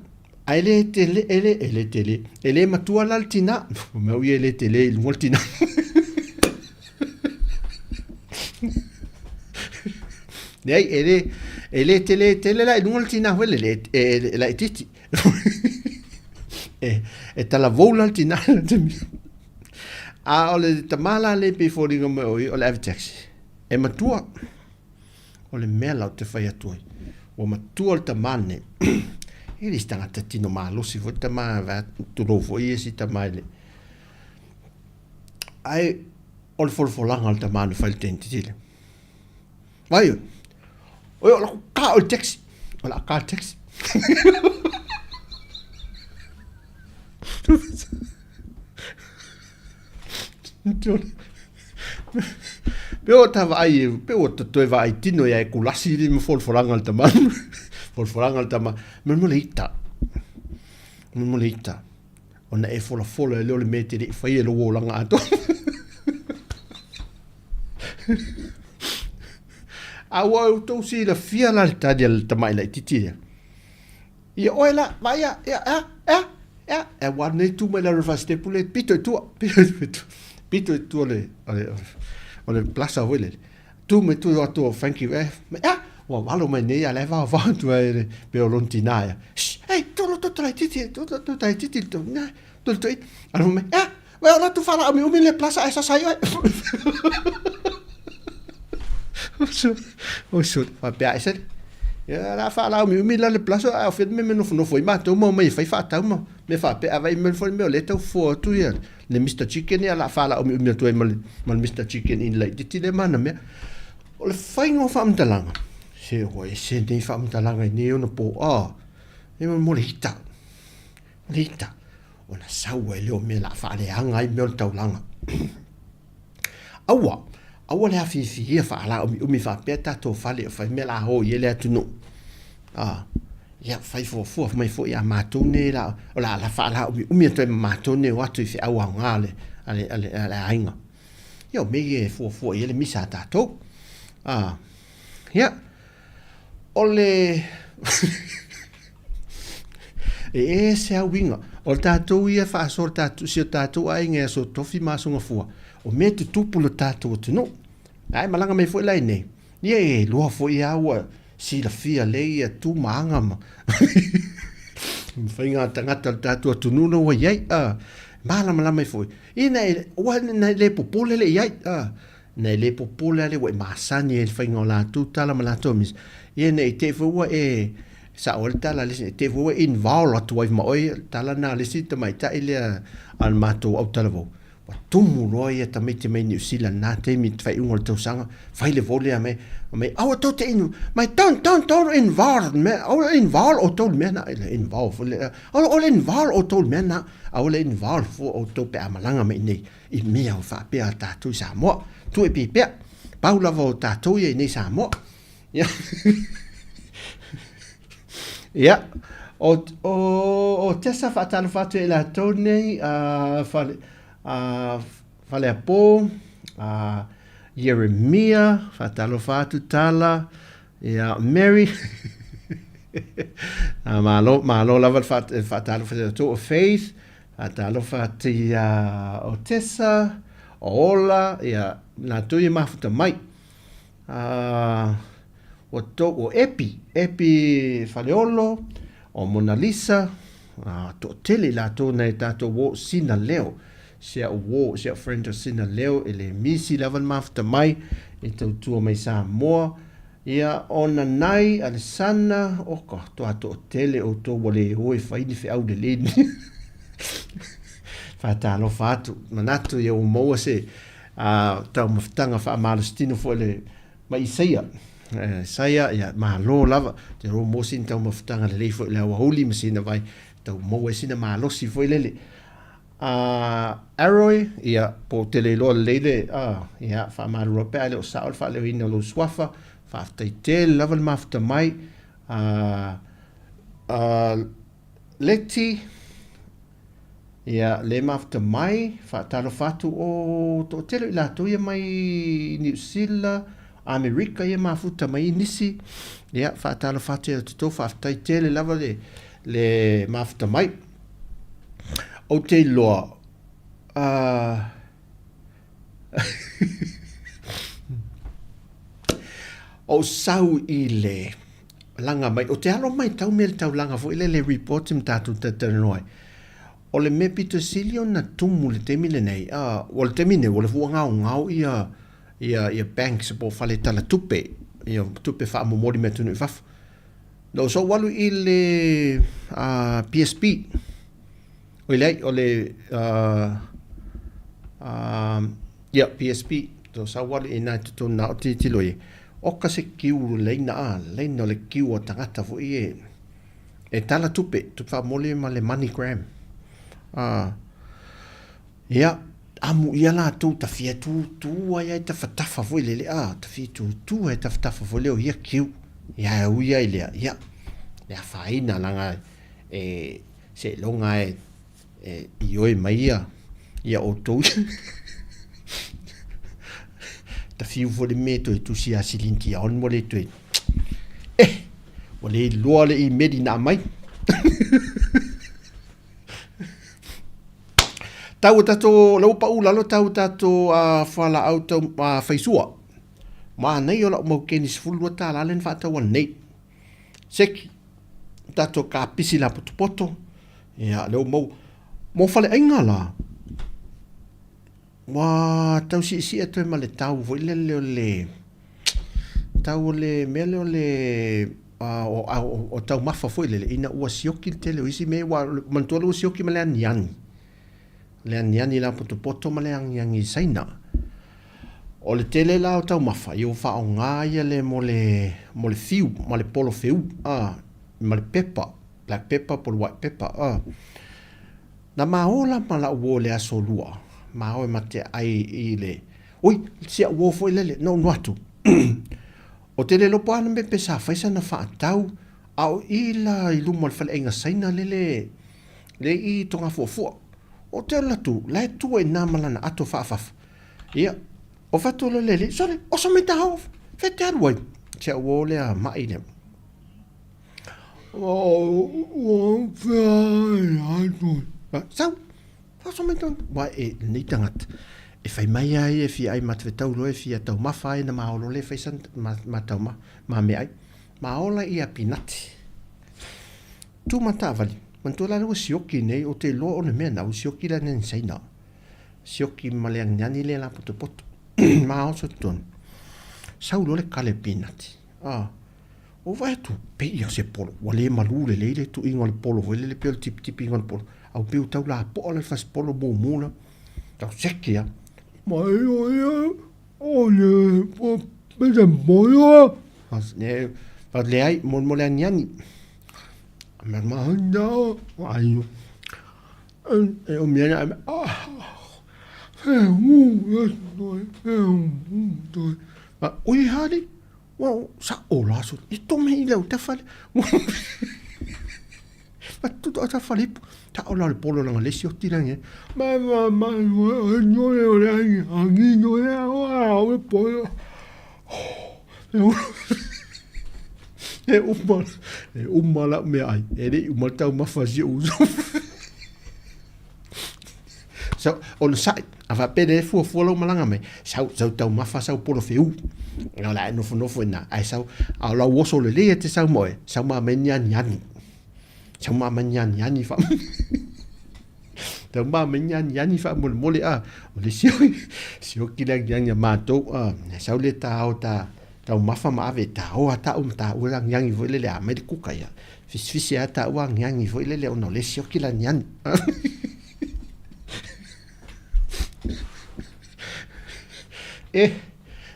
ai le tele matua l'altina me o le tele il multina nei ele tele la il multina quelle la titi e tala vola altina a ole tamala le pe fori go me o le taxi e matua o le mela o te fai atui o matua o tamane e li stanga tatino malo si vo tama va tu lo voi si tamale ai o le folfolanga o tamane fai il tentile vai o la ka o taxi o la ka taxi Peo tava ai, peo to vai tino ia kulasi di folfolanga al tama. Folfolanga al tama. Me molita. Ona e fola le le mete di fai lo wolanga ato. Awa to si la fia la tadi al tama ile titi. Ia oela vai e wane tu me la revaste pule pito tu le plaza wele tu me tu ato thank you wa valo me ne ale va tu pe lontina ei tu lo titi tu na tu anu me well la tu fala umi le plaza esa sai so fa pia ese ya la fala umi la le plaza a fet me no foi ma to mo me fai fa ta mo me fa pe avai me foi me le to fo tu ya le Mr Chicken ya la fala umi tu mal Mr Chicken in like ti le mana me o le fai ngo fa mtalanga se ho ese nei fa mtalanga ni ona po e mo le hita ona saua leo me la faaleaga ai mea o le taulaga aua le afiifia faala umi faapea tatou fale o fai mea la ho ia le atunuu ia fai fuafua mai foʻi a matou ne o la faala umi atoe ma matou ne o atu i feʻauaoga ale aiga ia o mei e fuafua ia le misa a tatou ia o le se auiga o le tatou ia faaso le tatou si o tatou aiga e so tofi masogafua o mea tutupu le tatou atunuu ae malaga mai foʻi lai nei ia e loa foʻi a ua silafia lei ia tumaaga ma faiga tagata le tatou atunuu na ua iai malamalama mai foʻi ina ua na le popole leʻi ai na le popole ale ua e masani e le faiga o latou tala ma latou mis ia nei te fua sa o le tala lesi te fua involve atu ai maoi tala na lesi te mai ta ile al mato au tala vo wa tumu roia ta mete mai New Zealand na te mit fai ungol to sanga fai le vole a mai au to te inu mai don't involve me au involve o to me na involve o le involve o to me na au le involve fo o to pe amalanga mai nei I mea o fa pe ta tu sa mo tu e pe paula vo ta tu e nei sa mo ya ia o tesa faatalo fatu e latou nei fale apo Jeremia faatalo fatu tala ia Mary malo lava faatalo fatu o Faith faatalo fatu o tesa o ola ia latou ia mafuta mai o Epi Faleolo o Mona Lisa to tele latou nei tatou wo sina leo sia friend o sina leo ele misi lava mafuta mai e tautua mai Samoa ia ona nai Alessana o ka to tele o to wale hoi faini fe au de leni fatalo fatu manatu ia o moa se tau maftanga fa malastino fo le mai Isaia saya ya malo lava te ro mosin tau mafutanga le fo le holi masina vai tau mo sina malo si fo lele Arroy ia po tele lo lele ia fa mal ropa le o saul fa le ino lo swafa fa tel level mafta mai Leti ia le mafta mai fa talo fatu o to tele la to ia mai New Zealand Amerika ia mafuta mai nisi ia faatalo fatu e tuto faafetai tele lava le mafuta mai o te loa o sau I le langa mai o te alo mai tau mele tau langa fo ile le report im tatu tatanoi o le me pito silio na tumu le temile nei o le temine o le fua ngau ia banks po fale tala tupe ia tupe fa mo mori metunu faf no so walu I le PSP o le ia PSP to sa walu ina to na ti loi o ka se kiu leina le kiu o tangata fo e tala tupe tu fa mole ma le MoneyGram ia amu ia la tu ta fia tu ai ta fatafa foi le ta fia tu ai ta fatafa foi le ia kiu ia uia ile ia le faina langa se longa io mai ia o tu ta fia foi le meto tu sia silinti on mole tu ole lo le I medina mai tau tato lau pa ula lo tau tato fala auto faisua ma nei ola mo kenis fulu ta la len fata wan nei sek tato ka pisi la poto ya lo mo mo fale ainga la wa tau si atu ma le tau vo le tau le mele le o tau mafa foi le ina ua sioki tele o isi me wa mantolo sioki ma le aniani la poto ma le aniani saina o le tele la o tau mafa i o fa o ngāia le mo le fiu ma le polo feu ma le pepper black pepper polo white pepper na maola ma la uo le aso lua mao ma te ai i le oi sia uo foi le no atu o te le lopo ana me pesa faisa na whaatau au ila i lumo le whale saina le i tonga fuafua o te latu lai tua i nāmalana ato whaafafa ia o whatolo lele sorry o sa me ta hao whete aruai te uo le a mai le o whai sau so me ta wa e ni tangat e fai mai ai e fi ai mat vetau lo e fi atau mafai na maolo le fai san ma tau ma me ai maola i a pinati tu mata vali mantola lo sioki nei o te lo ona me na sioki la nen saina sioki maleang nyani le la poto ma o so ton sau lo le kale pinati o vai tu pe ia se polo wale malu le tu ingol polo le pe tip ingol polo au pe tau la po le fas polo bo mula tau sekia mai ole po be moyo as ne pat le ai mon le nyani ma no ai o miena oi hari wow sa ola so ito me ile uta fale ma tutto ata fale ta ola le polo nga lesio tirange ma no le angi no o polo umala me ai ele umata uma fazia uso so on site ava pede fu lo malanga me sau tau mafa sau polo feu la no fo na ai sau ala woso le te sau moe sau ma menya nyani sau ma menya nyani fa tau ma menya nyani fa mole o le sio kila nyanya ma to sau le tau tau mafa ma ave tau ata ta ura nyani vo le a mediku kaya fisi ata wa nyani vo le no le sio kila nyani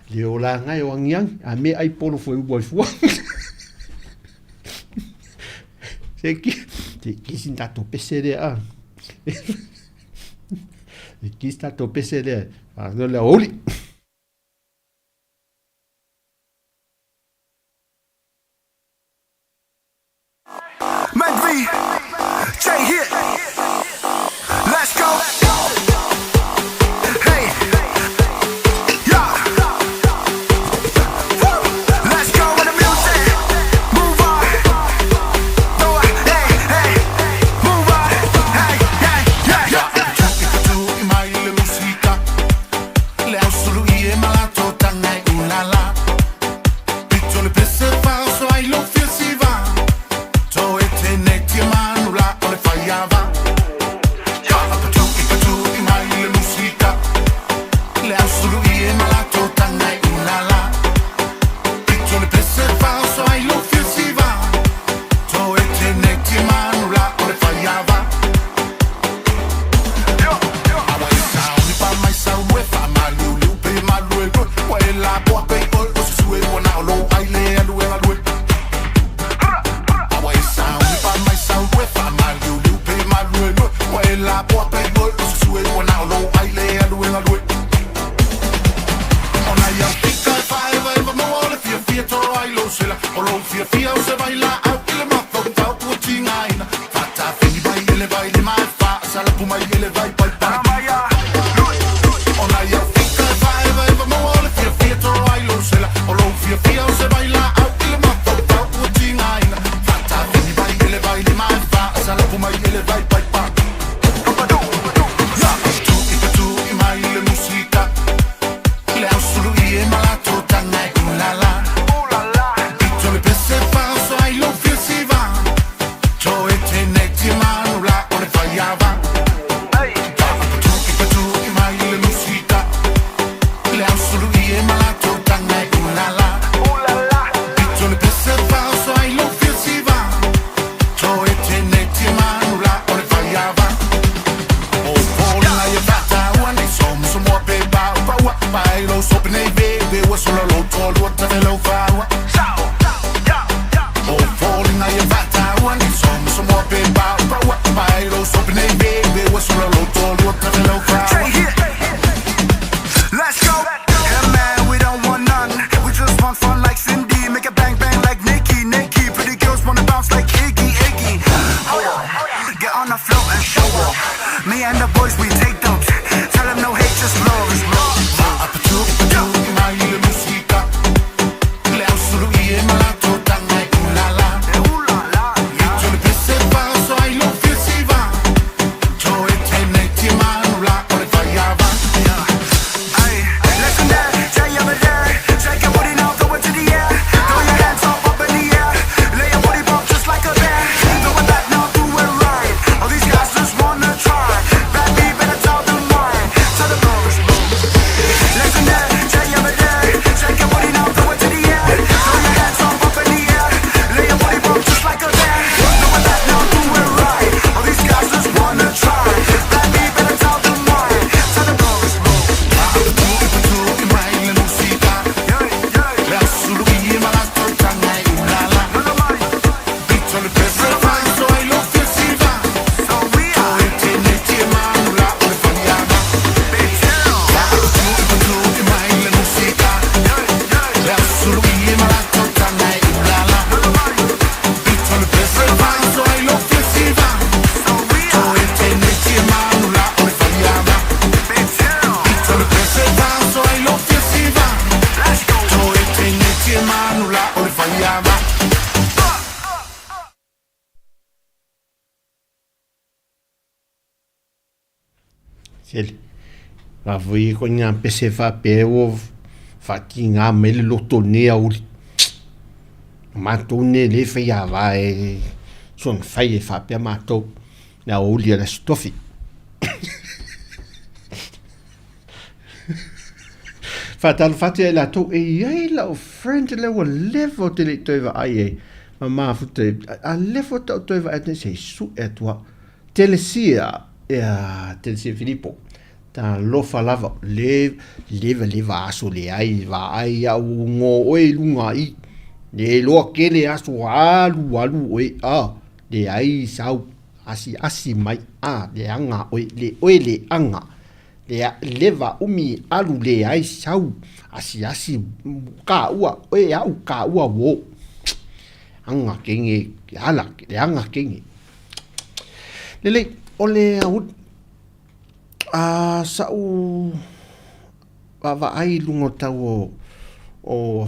le ola ngai o ngiang a me ai polo foi boy fu se ki sin tato pesere ki sta to pesere no le oli Magvi J hit let's go pese falso ai lo si va. To e tenetti mano la ore faiava. Oh, falling ai fata one some more paper. Pai lo sopra nei baby, was solo lo tolo what the lo fa. Oh, falling ai fata one some more paper. Pai lo sopra nei baby, was solo lo tolo what the lo fa. Let's go. Yeah, man, we don't want none. We just want fun like Cindy. Make it bang bang like Nicki. Pretty girls wanna bounce like Iggy. Hold on. Get on the floor and show up. Me and the boys, we take notes. Tell them no hate, just love is love. Ma io musica. Leo solo io ma la tutta mai la la. Io le pese falso ai lo si va. To e tenetti mano la ore faiava. Sel. Va voi con un pese fa peo fatinga me le lotone au. Matone le faiava e son fai fa pe mato na oli la stofi. Fatal fate la to e la friend le wo levo de le tova ai. Mama fute a levo to tova et se su et toi. Telesia Telesia Filippo ta lofa lava leva aso le ai va ai au ngo e lunga i le lo ke le aso alu e le ai sau asi mai le anga le le anga le leva umi alu le ai sau asi ka ua e au ka ua wo anga kenge ala le anga kenge le ole au sau va ai lungo tau o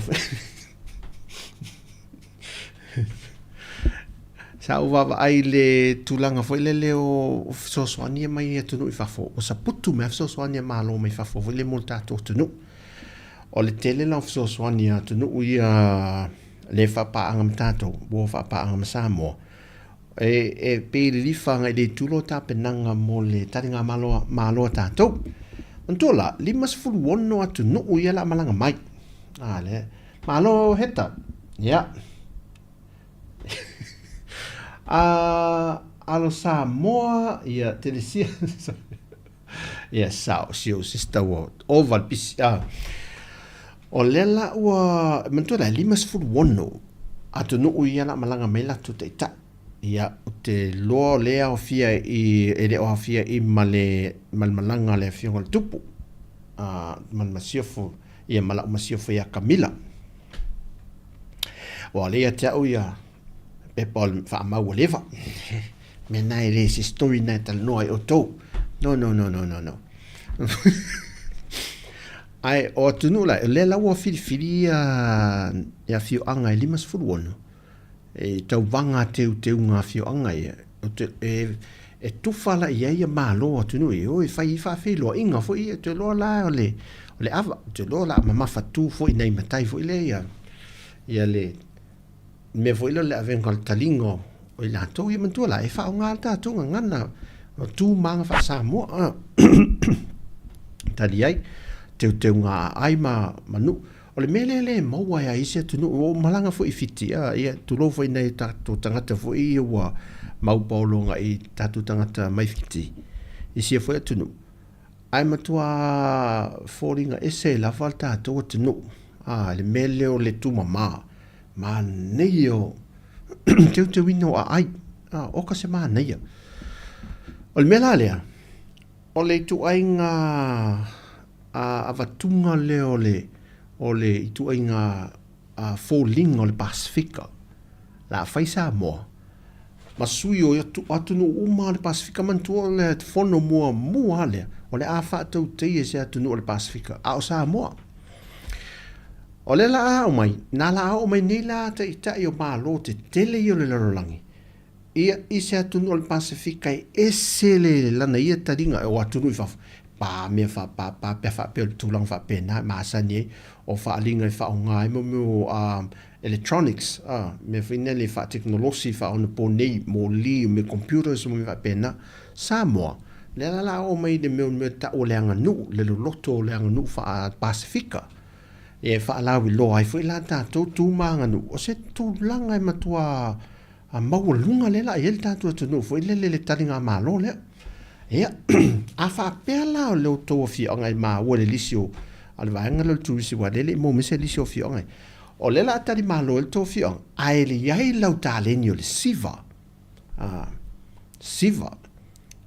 sau va ai le tulanga foi le o sosoania mai e tunu i fafo o saputu me sosoania malo mai fafo le multa to tunu o le tele la sosoania tunu ia le fa pa angam tato bo fa pa angam samo e pe li fanga le tulo ta penanga mo le taringa malo tato ontola limas ful wono atu no ia la malanga mai le malo heta ya alo Samoa ia Telesia ia sao sio sister wo oval pis o lela wa mentola limas ful wono atu no ia la malanga mai la tu te ia te lo lea o fia i ele o fia i malanga le fia ngol tupu man masiofo ia mala masiofo ia Camila o lea te au ia pepol fa ma woleva me nai le story na tal no ai o to no ai o tunu la le la wo fili ia fio anga limas ful wono e tau vanga te unga fio anga e tufala ia malo atunu e o fai fa lo inga fo ia te lo la le ava te lo la mama fatu fo i nei matai fo ile ia le me fo ile le aven kal talingo o la to ia mentu la e fa unga ta to ngana o tu manga fa sa mo tali ai te unga ai manu O le mele le maua ia isi atunu o malanga fo i fiti ia tulo fo nei tātou tangata fo i ua mau paolonga i tātou tangata mai fiti. Isi fo atunu. Ai matua fōringa ese la fal tātou atunu. Le mele o le tumama. Ma nei o te wino a ai. Oka se ma nei. O le mela lea. O le tu ainga avatunga le o le tu ainga fōling o le Pasifika. La faisa moa. Masui o atunu uma le Pasifika mantua le fono mua lea. O le a whātau teie se atunu o le Pasifika. A o sa moa. O le la au mai. Nā la au mai nei la te itai o mālo te tele i o le larolangi. Ia i se atunu o le Pasifika i ese le lana ia taringa o atunu i whafu. Pa mea pa wha peo le tūlang wha pēnā maasani e o wha alinga i wha o ngai mo electronics. Me whine le wha teknolosi wha ona po nei mo li me computers mo wha pēnā. Samoa. Le la o mai le meo ta o le anga nu, le loto o le anga nu wha Pasifika. E wha alawi lo ai fwoi la tātou tūmanga nu. O se tūlanga i matua maua lunga le la i el tātou atunu. Fwoi le taringa malo lea. Ia, a whapea la o leo tō fia ngai mā ua le lisio. Ale vaenga leo tūrisi wa lele mo mese lisio fia ngai. O le la atari mā lo el tō fia ngai. Ai le iai lau tāleni o le siva. Siva.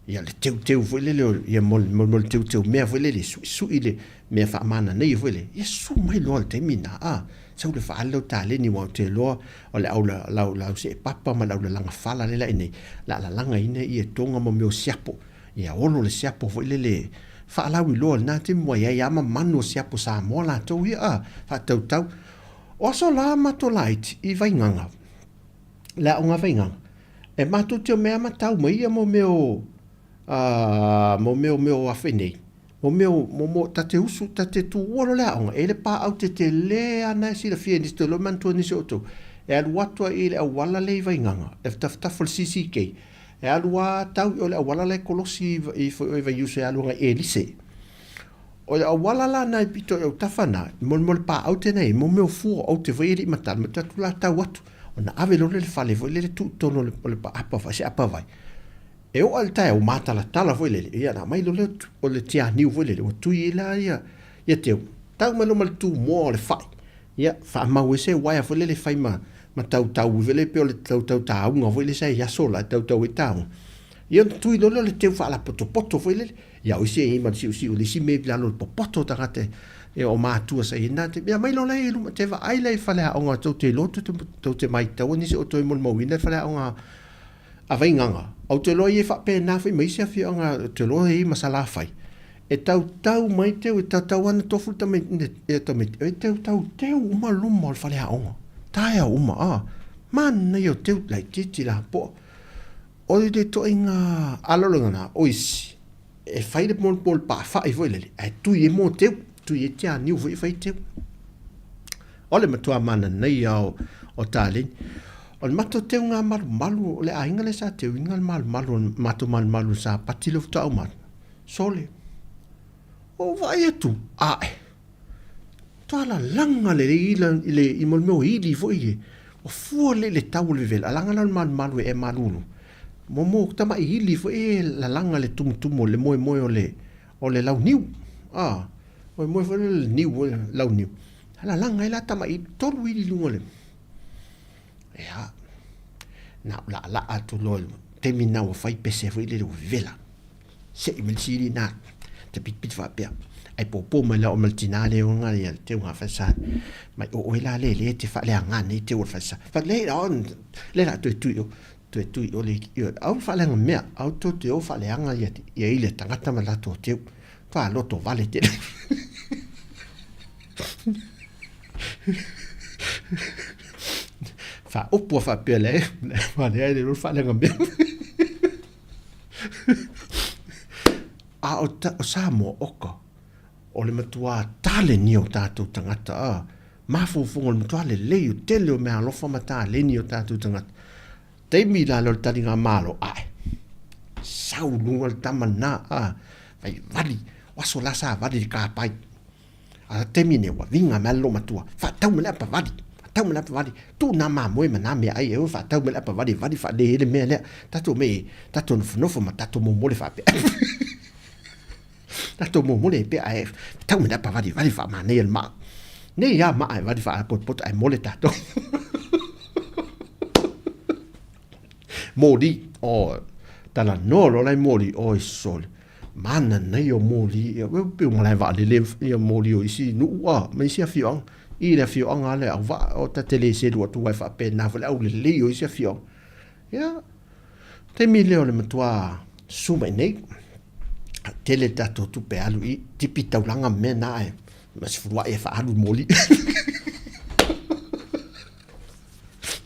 Ia le teu fwoi lele o ia mol teu mea fwoi lele sui le mea whaamana nei fwoi le. Ia su mai loa le temina. Sau le wha lau tāleni wa o te loa o le au lau se papa ma lau le langa whala lela inei. La langa ine i e tonga mo meo siapo. Ia olo le siapo fo ile whaalawi loa nā te mua ia ama manu siapo sa moa la tau ia tau. O so la mato light i vainganga. La unga vainganga. E mato te o mea matau mai ia mo meo awhenei. Mo tate usu, tate tu uolo la unga. E le pā au te lea na si la fia nisi te lo mantua nisi oto. E alu watua i le awala le i vainganga. E tafutafo le CCK. E alua tau o le awala le kolosi i vai use e alua ngai elise. O le awala la nai pito e au tawhana, mo pa au tenei, mo meo fua au te vai eri matala, ma tatu la tau atu. O na ave lo le whale, voi le tu tono le pa apa vai, se apa vai. E o al tae o matala tala voi le, ia na mai lo le o le tia niu voi le, o tui ila ia teo. Tau malo mal tu mo le fai. Ia, wha mau e se waia voi le fai ma tau vele pe o le tau nga voi le sai ya sola tau e tau. Ia tui lolo le teu wha la poto voi le. Ia o se e ma si o le si me la lo poto tangate e o mātua sa ina te. Ia mai lo le ilu te wa ai le whale a onga tau te loto tau te mai tau ni se o toi mon mawina whale a onga a vainganga. Au te loa i e wha pe na whi mai se fi onga te loa e masala whai. E tau mai teu e tau ana tofu ta me e tau uma luma o whale a onga. Taia uma, mana i o teu lai titi la po. O te to inga alolonga na oisi. E whaire mon pa whai voi lele. E tui e mo teu, tui e tia niu voi whai teu. O le matua mana nei o tāleni. O le mato teu ngā malu, o le ainga le sa teu inga malu, mato malu sa patilo tau matu. Sole. O vai atu, Tala langa le i mo meo ili fo i o fua le tau le vela langa la malu e malulu mo tama i ili fo e la langa le tumu le moe o le lau niu o moe fo le niu lau niu la langa la tama i tolu ili lungo le na la atu lo temina o fai pese fo i le vela se i melsiri na te pit fa pia ai popo mai la o maltinale o ngari al te nga fasa mai o ila le te fa le nga ni te o fasa fa le on le la tu o le au fa le me au to te o fa le nga ia ile tangata ma la to te fa lo to vale te fa opo fa pele fa le lo fa le nga me o samo oko o le matua tale ni o tātou tangata mafufunga le matua le leo tele o mea lofa mata le ni o tātou tangata teimi la lo taringa malo sau lunga le tamana vai vali waso lasa vali ka pai a temine wa vinga malo matua fa tau mele pa vadi tau mele pa vadi tu na ma moe mana me ai e fa tau mele pa vadi fa de ele me le tato no ma tato mo mole fa pe tato mo mole pe ai tau mele pa vadi fa ma ne el ma ne ya ma ai vadi fa pot ai mole tato moli o tala no lo lai moli o sol mana nei o moli e pe mo lai va le e moli o isi nu wa me sia fiong i le fiong ale a va o ta tele se do tu fa pe na va o le o isi fiong ya te mi le o le matua su mai nei tele tato tu pe alu i tipi taulanga me na e mas fua e fa alu moli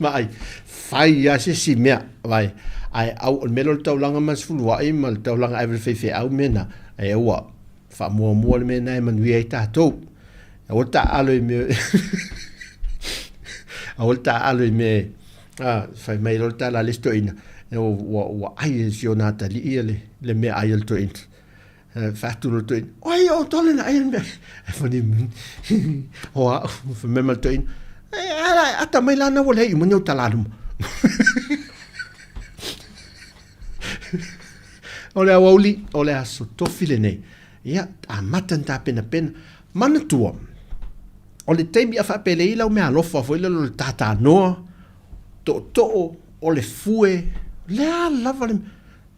mai fai ya se si mea vai ai au melo taulanga mas fulwa ai mal taulanga ai fe au mena ai wa fa mo le mena e man wi ta to o ta alo me o ta alo me fa mai lo ta la listo ina o ai sionata li le me ai to in fa tu lo to in oi o to le ai me fa ni o fa me mal to in ai ata mai la na wo le mo no ta la ole auli ole aso tofile nei ia a matanta pena mana tua ole teimi a fa pele ila me alofa foi le tata no to ole fue le lava le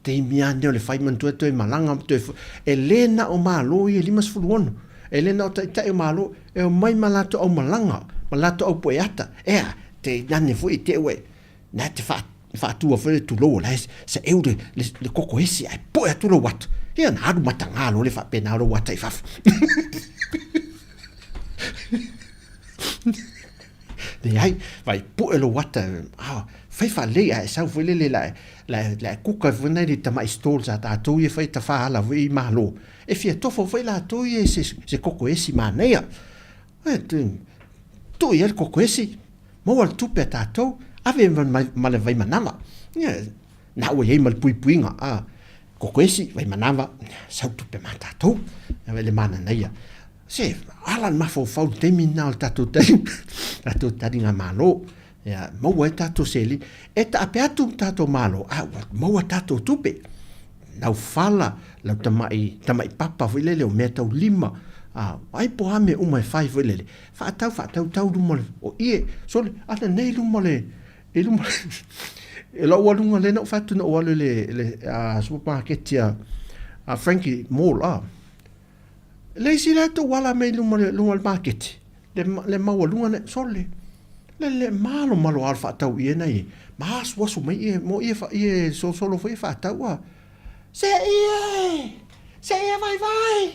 teimi ande ole fai man to malanga to elena o malo e limas fuluono elena o ta o malo e o mai malato o malanga malato o poeta e te nane foi te we na te fa tu fa tu lo la se eu le koko esi ai po tu lo wat e na adu matanga lo le fa pena lo wat ai fa de ai vai po lo wat fa le ai sa fu le la kuka vena di tama stol za ta tu e fa ta fa la vi malo e fia to fo la tu e se koko esi manea e tu e koko esi mo al tu pe ta to ave male vai manama na o ye mal puinga kokoesi vai manama sautu pe mata to ave le mana naia se alan ma fo terminal tato taringa malo ya mo e tato seli e ta apeatu tato malo mo tato tupe na fala la tamai papa vile o meta lima ai po ame uma fai vile fa tau mole o ie so ana nei mole e lo walunga le no fatu no wale le supermarket ya Frankie Mall le si la to wala me lu market le ma walunga ne sole le malo alfa tau ie nei mas wasu me ie mo ie fa ie solo foi fa tau se vai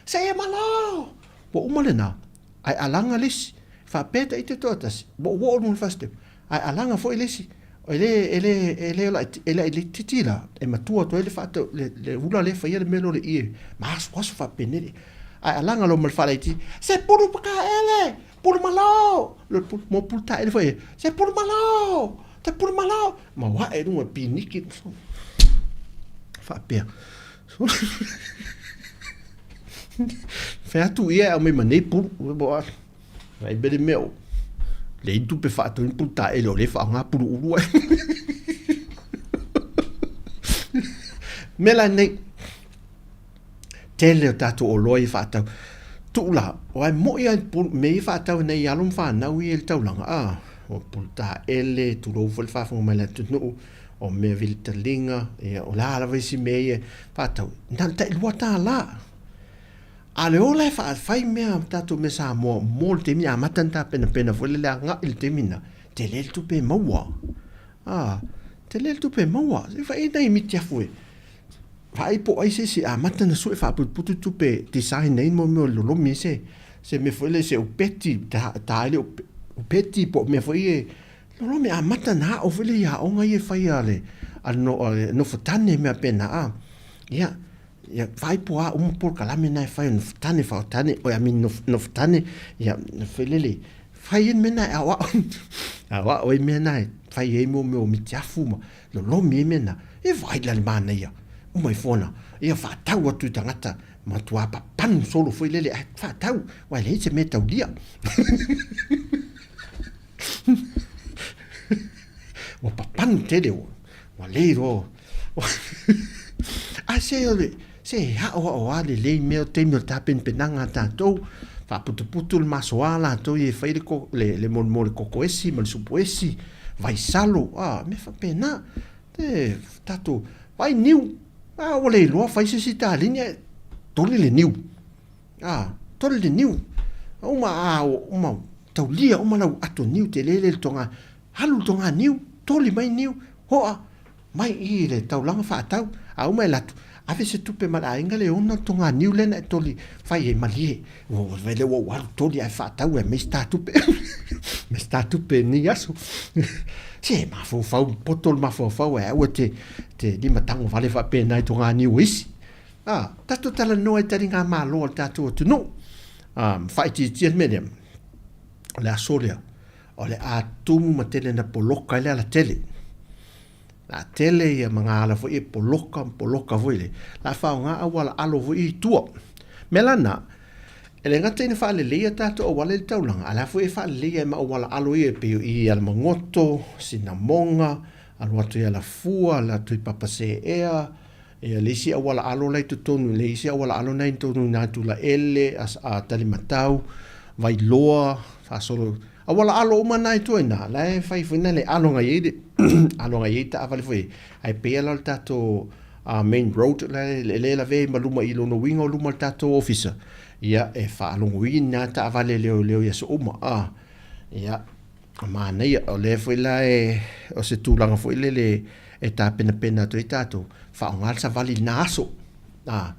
se malo bo umale na ai alanga lis fa peta ite totas bo wo no faste ai alanga foi lesi ele titila e matua to ele fato le ula le fa ele melo le ie mas was fa penele ai alanga lo mal fa leti se puru pa ele puru malo lo mo puta ele foi se puru malo ma wa e no piniki fa per fa tu ie o me mane pu bo vai bele meu le tu pe fa to puta e lo le fa nga pu u melane tele tato o loi fa ta tu la o ai mo ia me fa ta nei alum fa na wi el tau langa o puta ele tu lo vol fa fo mala tu no o me vil telinga e o la la visi me fa ta nan ta lo ta la ale ola fa fai mea tato me sa mo te mi amatanta pena vole la nga il temina te le tu pe maua te le tu pe maua se fa ina i mitia fue vai po ai se amatana su fa putu tu pe design nei mo lo mi se me foi se o peti ta ile o peti po me foi lo me amatana o vele ya o nga ye fai ale no fotane me pena ya vai po por kalamina fai no tane fa tane o ya min no tane ya felele fai mena awa o mena fai e mo mi tiafuma lo mi mena e vai la mana ya o mai fona ia fa tau tu tangata matua papanu solo foi lele ai whaatau wai lei se me taulia o papanu tele wa lei ro a se ole se ha o ale lei me te me tapen penanga tatou fa putu le masoala to e fai le mon koko esi mal supo esi vai salo me fa pena te tato vai niu o le loa fai se ta linha tole le niu tole le niu uma taulia uma lau ato niu te lele tonga halu tonga niu tole mai niu hoa mai i le taulanga fa tau uma e latu ave se tupe mala inga le ona tonga niu le na tole fai e malie o vele o walu tole ai fa tau e me sta tupe ni aso se ma fo fa potol ma fo e o te di matango vale fa pena i tonga niu isi tato tala noa i taringa malo tato tu no fai ti medem le asolia o le atumu ma tele na poloka le ala tele la tele ia mga ala fo i poloka fo ile la faunga awala alo fo i tua melana ele ngata ina fa le leia tato o wale taulanga ala fo i fa leia ma awala alo i pe i ala mangoto sinamonga alo atu ia la fua la tui papase ea e leisi awala alo lai tutonu leisi awala alo nai tonu na tula ele as a talimatau vai loa fa solo awala alo uma nai toina lai fai fina le alo ngai alo ngai ta avale foi ai pe ala tato main road le la ve maluma i lono wingo luma tato officer ia e fa alo wina ta avale leo ia so uma ia ma nei o le foi la o se tulanga foi le e ta pena to tato fa ngal sa vali naso sa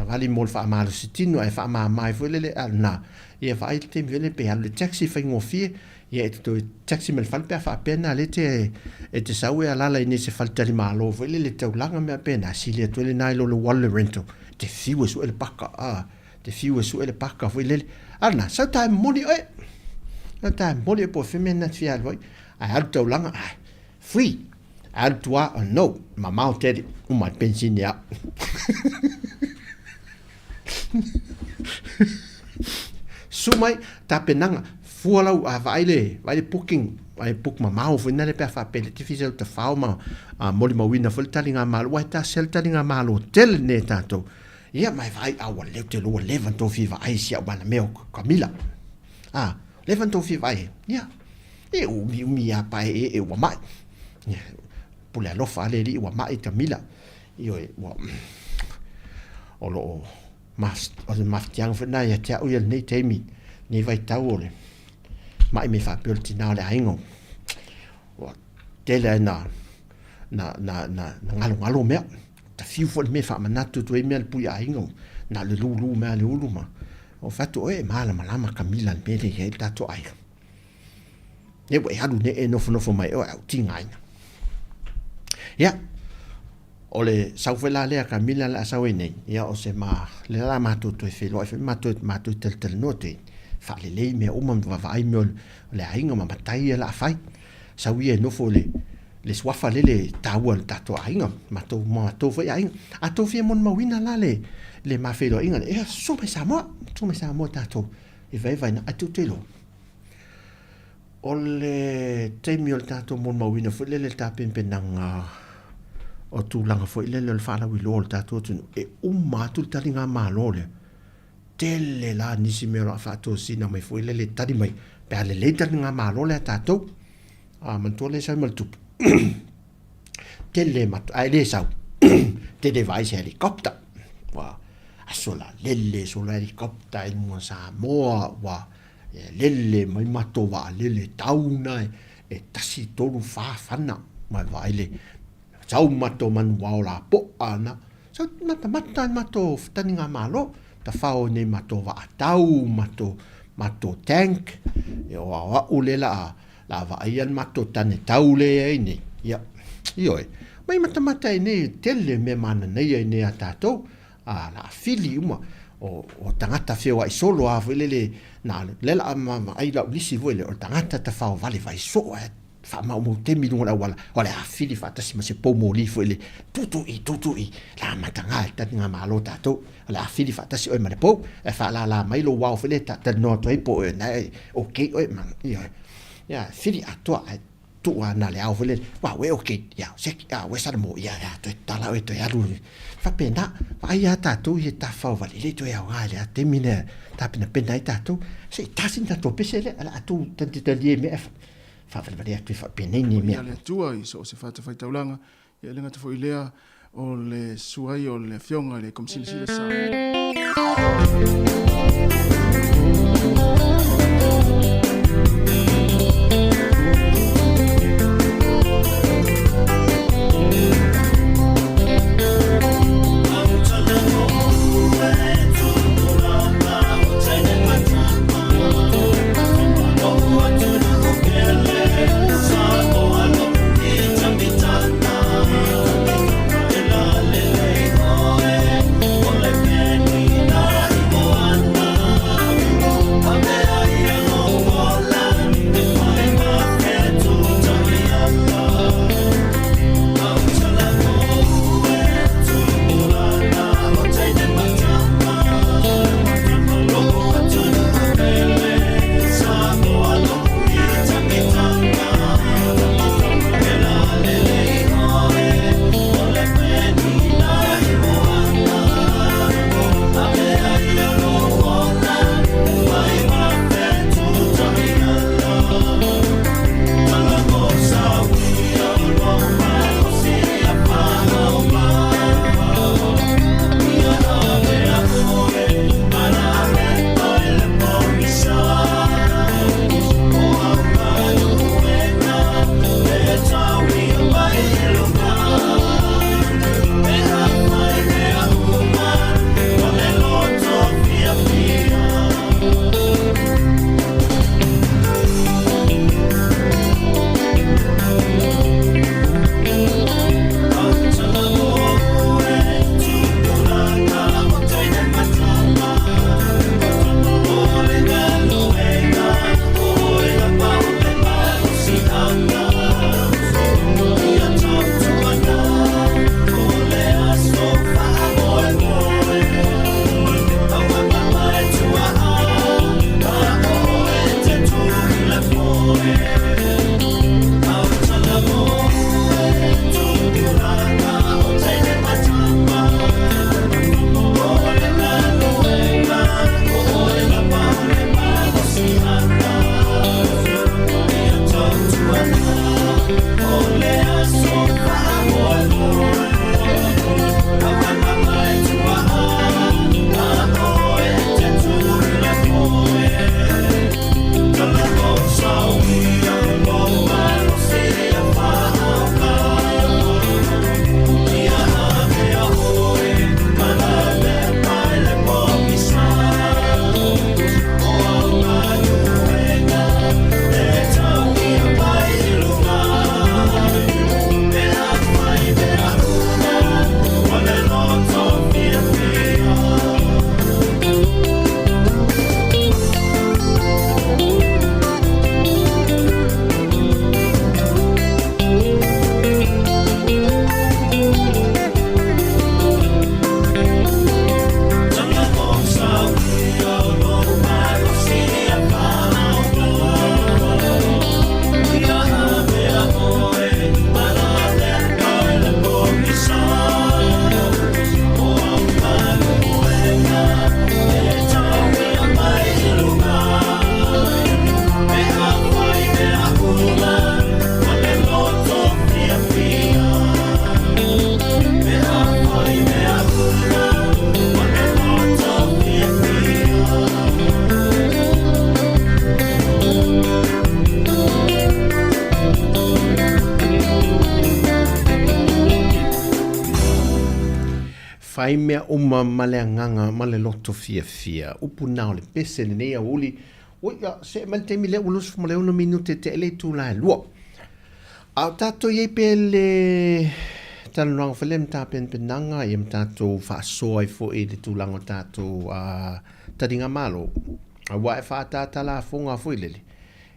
vali mol fa malo sitino e fa mai foi le na ia fa il tem vele pe al taxi fa ngofie ia to taxi mel fal pe fa pena le te e te sawe ala la ni se falta li malo foi le te ulanga me pena si le to le nai lo wall rental te fiu su el paka te fiu su el paka foi le arna sa ta moli na ta moli po femena fial voi ai al to ulanga free al tua no mamma tedi uma pensinia sumai ta penanga fualau vai le booking vai book mamma foi na le pe fa pele ti fisel te fauma moli mawina fol talinga mal wa ta sel talinga mal hotel ne tato ia mai vai awa le te lo levanto fi vai sia bana meu Camila levanto fi vai ia e mi apa e wa mai pule lo fa le wa mai Camila io wa olo mas tiang fena ya tia uel nei temi ni vai taole mai me fa pelti na le aingo wa tele na ngalo me ta fiu fo me fa manatu to email pu ya aingo na le lulu me le ulu ma o fatu mala malama Camila me le he tato ai ne wa hadu ne no fo mai o tinga ya ole saufela le Camila la sawene ya o se ma le la matu to fe lo fe matu tel note fa le me o man va vai me le ainga ma matai la fai sawie no fo le swafa le tawal tato ainga mato fa ainga ato fi mon mawina la le ma fe lo inga e so me sa mo tato e vai na atu telo ole temiol tato mon mawina fo le tapin penanga o tu langa foi le fala wi lol tato tu e tu talinga malole tele la nisi mero fato sina mai foi le tadi mai per le talinga malole tato man to le sa mal tu tele mat ai le sa te device helicopter wa asola lelle sola helicopter in mo sa mo wa lelle mai mato wa lelle tauna e tasi tolu fa fana mai vai le sau mato man wao la po ana so mata mato taninga malo ta fao ne mato wa tau mato tank yo wa ulela la va ian mato tane taule ne ya yo mai mata ne tele me mana ne ne atato la fili uma o tangata feo ai solo a vele na lela ai la lisi vele o tangata ta fao vale vai so fa ma mo te mi ngona wala ole a fili fa ta si ma se po mo li fo le tutu i la matanga ta nga malo ta to la fili fa ta si o ma po e fa la mai lo wow fele ta no to po na okay o man ya fili a to tu ana le au fele wa we okay ya se we sa mo ya to ta la to ya lu fa pena fa ya ta tu ye ta fa va le to ya wa le te mine ta pena pena ta tu se ta sin ta to pesele ala tu tanti tanti me fa fa va tu fa pena ni me le tua i so se fa ta taulanga ia lenga te fo ilea o le suai o le fionga le komsili sa fai mea uma maleanganga male loto fia upu nao le pese le nea uli o ia se mal te mile ulus male una minute te ele tu la lua au tato ye pe le tan rang felem ta pen penanga yem tato fa soi fo e le tu lango tato tadinga malo a wa fa ta la fonga fo ile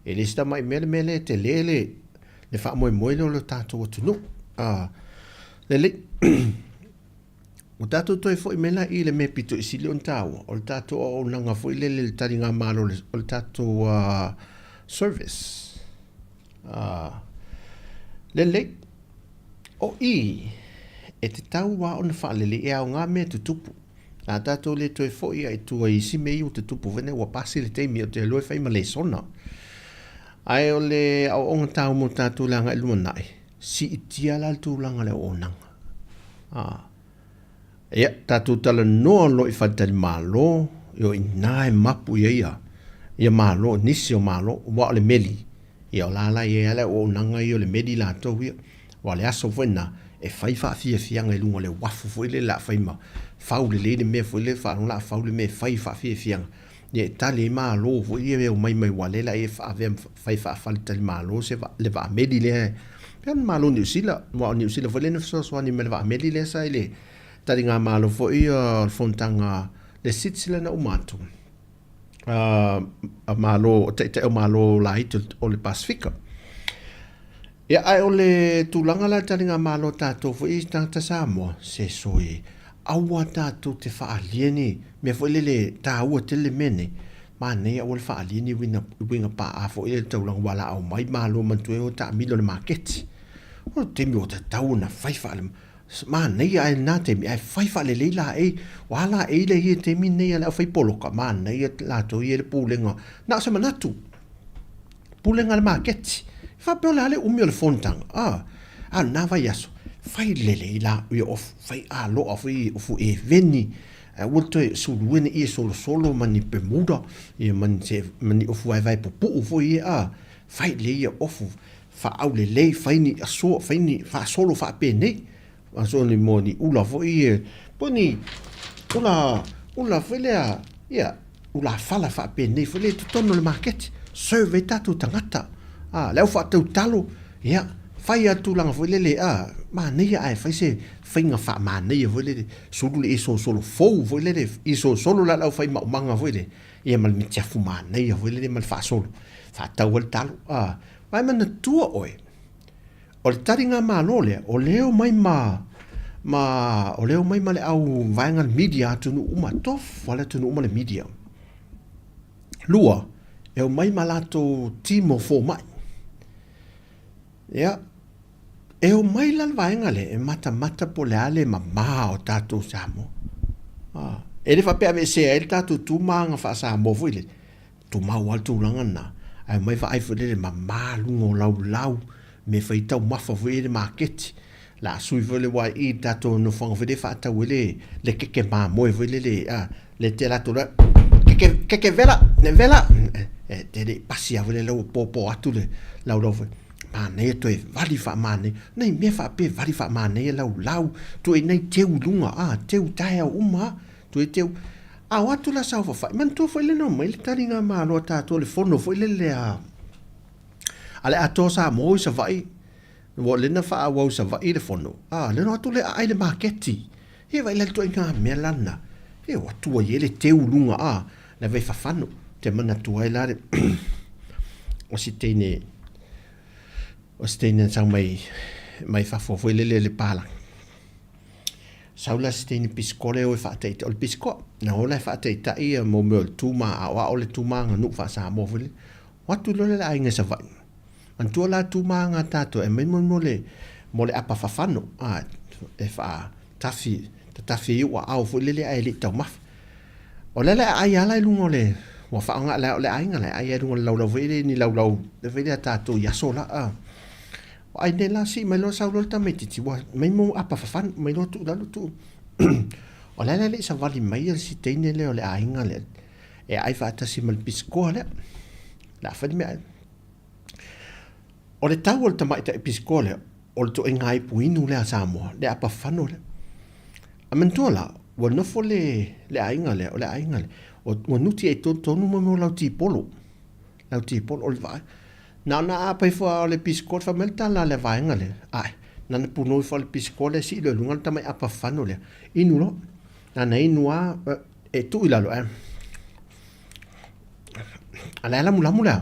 ele sta mai mele te lele le fa moe moe le o le tātou atunu. Le o tātou toi fo i mela i le me pito i sili on tāua. O le tātou o nanga fo i le tari ngā malo o le tātou service. Le o i e te tau wa o na whaalele e au ngā mea tutupu. Nā tātou le toi fo i ai tua i si mei o te tupu vene wa pasi le teimi o te loe whai ma le sona. Ai o le au onga tau mo tātou langa e luma nai. Si i tia la tu langa le o nanga. Ia, tātou tala noa lo i whantari mālo, i nā e mapu ia ia. Ia mālo, nisi o mālo, wa o le meli. Ia o lala i ele o nanga i o le meli la tau ia. Wa le aso wena, e whai wha fia fianga i lunga le wafu fo ile la whai ma. Whau le le mea fo ile wha la whau le mea whai wha fia fianga. Ia tali mālo fo ile o mai mai walela e wha avea whai wha whalitari mālo se le wa meli le. Pian mālo New Zealand, wa o New Zealand fo le nefsoswani me le wa meli le sa ile. Tari ngā mālo fo i fontanga le sitsila na umatu. Mālo, te o mālo la hito o le Pasifika. Ia ai o le tūlanga la tari ngā mālo tātou fo i tangata Samoa, se soi. Aua tātou te whaalieni, me fo le tāua te le mene. Mā nei a wale whaalieni winga pā a fo i le taulanga wala au mai mālo mantue o ta milo le maketi. O te mi o te tau na whaifa le ma nei ai na te mi ai whaifa le leila e wala e le hi te mi nei ala whai poloka ma nei la to i le pulenga na sa manatu pulenga le maketi fa pe ole ale umi o le fontang na vai aso whai le leila i of whai a lo of i fu e veni Wilto suluene i solo mani Bermuda i mani ofu ai vai popu ufo i whai le i ofu fa au le lei whaini aso whaini fa solo fa pene aso ni mo ni ula fo i poni ula whelea ia ula fala fa pene fo le tutono le market survey tatu tangata leo fa tau talo ia fai atu langa fo le ma nei ai fai se whainga wha ma nei fo le sulu le iso solo fou fo le iso solo la lau fai manga fo le ia mal mi tiafu ma nei fo le mal fa solo fa tau el talo mai mana tua oe. O le taringa mālole, o leo mai o leo mai le au vaenga media tunu uma tof, wale tunu uma le media. Lua, e o mai lato timo fo mai. Ia, e o mai lan vaenga le, e mata po le ale ma o tato Samoa. E le whapea me se e tato tūmanga wha Samoa fuile, tūmau al tūranga na. Ai mai fa ai fodele ma lungo lau me fai tau mafa fo ele market la sui vole wa i tato no fanga fode fa ta wele le keke ma mo vole le te la to keke vela ne vela te de pasia vole lo po atu le lau ma ne to e vali fa ma ne nei me fa pe vali fa ma ne lau to e nei te ulunga te utai uma to e te watu la sau fa man to foi le no mai le taringa ma lo tato le fono foi le ale ato sa mo sa vai wo le na fa wo sa vai le fono le no to le ai le marketi e vai le to inga melana e watu ye le te ulunga le vai fa fano te mana tu ai la o si tene sa mai fa fo foi le pala saula stene piscole o fa te o pisco na ola fa te tai mo tuma a ole tuma nga nu fa sa mo vile watu lo le ainga sa vai an tu la tuma nga tato e me mo le apa fa fano e fa tafi wa au fu le ai le tau maf o le ai ala lu le wa fa nga le ainga le ai lu lo vile ni lo le vile tato ya sola ai ne la si mai lo sa lo tameti ti wa mai mo apa fa fan mai lo tu la tu o la le sa vali mai si tene le o le ainga le e ai fa ta si mal pisco le la fa di me o le tau o tamai ta pisco le o to ngai puinu le Samoa le apa fano le amentola wa no fo le ainga le o le ainga le o nuti e to no mo la ti polo o va na apa fo le piscot fa melta la le vaenga le na puno fo le piscot si le lunga tamai apa fano le inulo na inua e tu ila lo ala la mula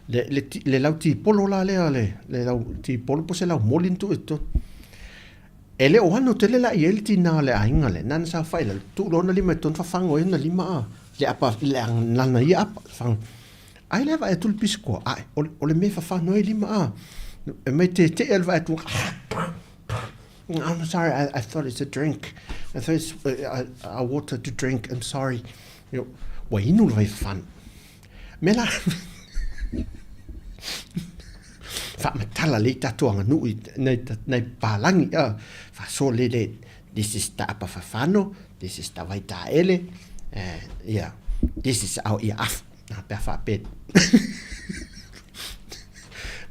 le lau ti polo la le lau ti polo po se lau molin tu ito. Ele o hano te le la i ele ti na le ainga le, nan sa whai le, tu lona lima e ton whafango e na lima a, le apa, le ang lana i apa, whang. Ai le wa e tulpisi koa, ai, o le me whawhano e lima a, e mai te elva e tu, I'm sorry, I thought it's a drink. I thought it's a water to drink, I'm sorry. Wa inu le vai whan. Me la, whaamatala le tatuanga nui nei pālangi so le this is ta apa whawhano, this is ta waita ele, yeah, this is au ia af, na pia whapet.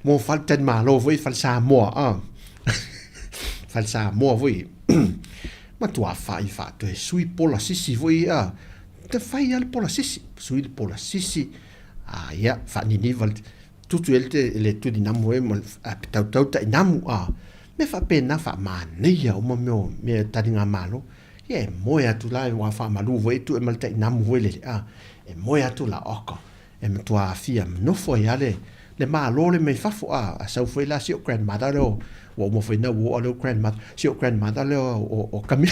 Mō whalten mālo vui whal sā moa, whal sā moa vui. Ma tua whai whātu he sui pola sisi vui, te whai al pola sisi, sui pola sisi, ia, whanini wal, tutu le tudi namu e mal tau ta namu me fa pena fa mania o mo me taringa malo ye moya tu la wa fa malu vo tu e mal ta namu vo le e moya tu la oko e me tua fia no fo ya le malo le me fa fo so foi la si o grandmother lo o mo foi na o lo grandmother si o grandmother lo o kami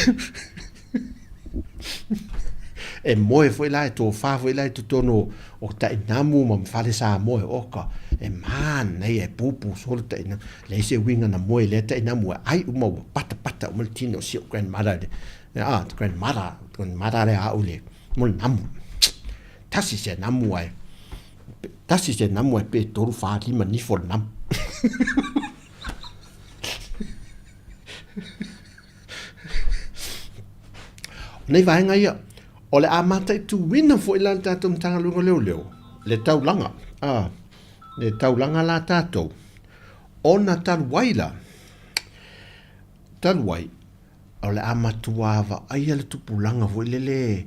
e moe foi lá e tō whā foi lá e tō tono o tai namu ma mwhare sā moe oka e man nei e pūpū solo tai namu le se winga na moe le tai namu ai uma pata uma tino si o grandmother grandmother le a ule mo namu tasi se namu ai pe toru whā lima ni fo namu nei vaenga ia o le amata tu wina fo ila tatou tanga lunga leo le taulanga le taulanga la tatou ona talwaila talwai o le amatuava ai le tupulanga fo le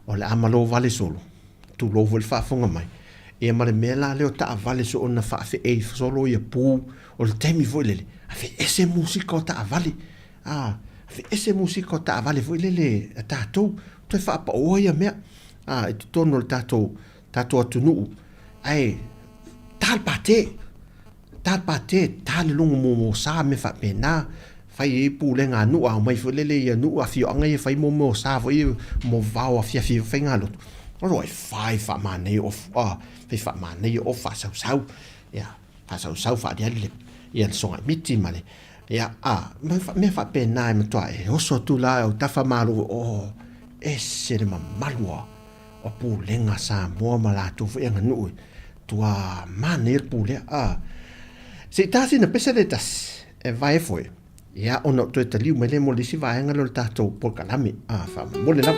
o le amalo vale solo tu lo vol fa fonga mai e male mela le o ta vale so ona fa fe e solo ia pu o le temi fo le a fe ese musica o ta vale fe ese musica o ta vale fo le tatou te fa pa o ia me e tono le tatou atunu ai tal pate tal lungu mo sa me fa pena fai pu le nga nu a mai fo le ia nu a fio anga e fai mo sa fo mo va o fia fia fai nga lo o fai fa mane o fai fa mane o fa sau ya fa sau fa dia le ia songa miti male ya me fa pena me toa e oso tu la o tafa malu o ese le malua o pu lenga sa mo mala tu fo nga nu tua mane pu le se tasi na pesetas e vai foi ya ono to taliu mele mo lisi vai nga lo tato por kalami fa mo le la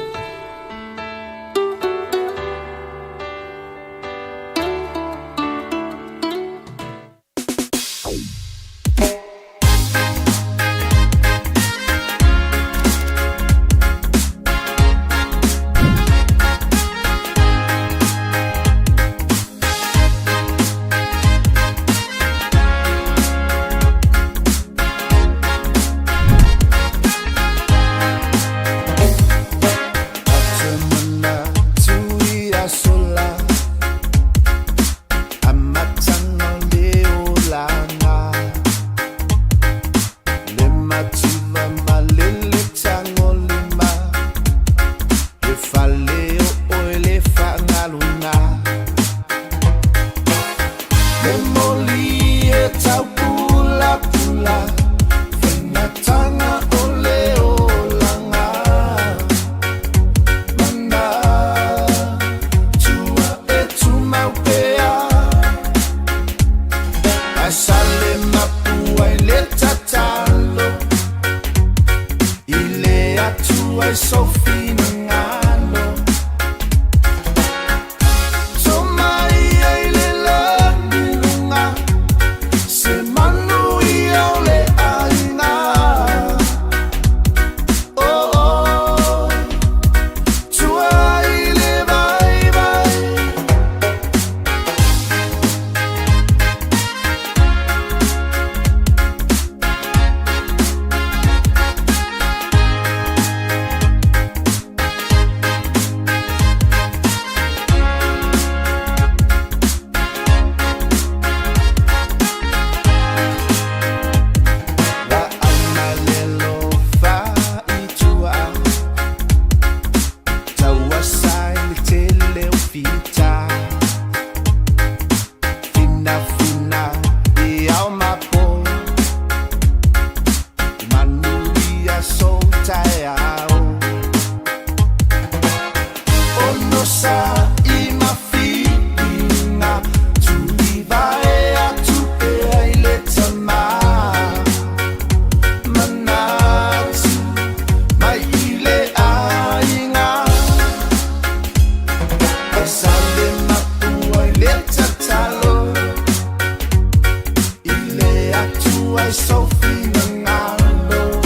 atu ai Sophie ngalo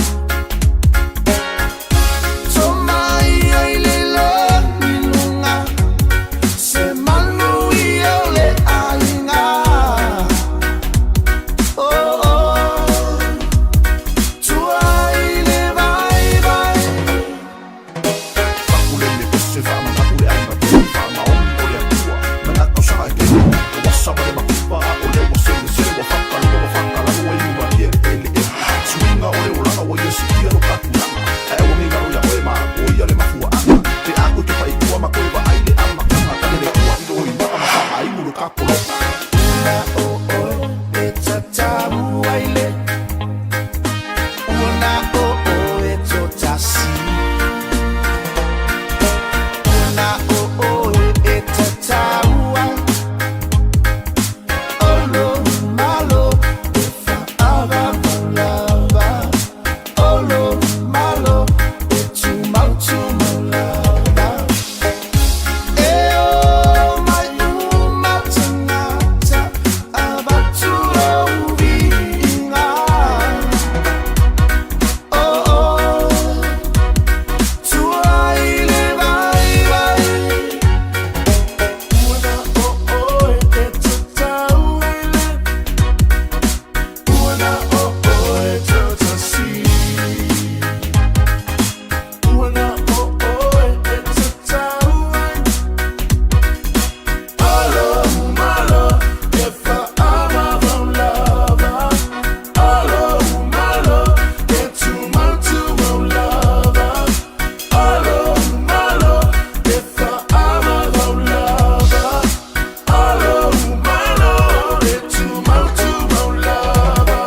Tomai ai le lani lunga Se manu I ole ainga Oh oh Tuai le vai vai Pakule me pese fama pakule ai matu fama on ole atua Mana tau sa ai kenu Wasa mare makupa ole wase le se wa faka le wa faka la wa iu ma ye ele e Suinga ole ulanga wa ye sikia no katunanga Ai wa minga o ya oe ma o ia le mafua anga Te aku te pai kua ma koe wa ai le ama Kanga kane le kua ilo i maka maka ai muru kapolo Una o oe e tatamu ai le Una o oe totasi Una o oe e tatamu ai Olo malo e fa'ava mulava Olo malo e tumautu mulava E o mai uma tangata abatu vinga Oh oh tuai le vai vai Una o oe e tatau ele Una o oe tatasi Una o oe e tatau Alo malo e fa'ama lava Alo malo e tumautu lava Alo malo e fa'ama lava Alo malo e tumautu lava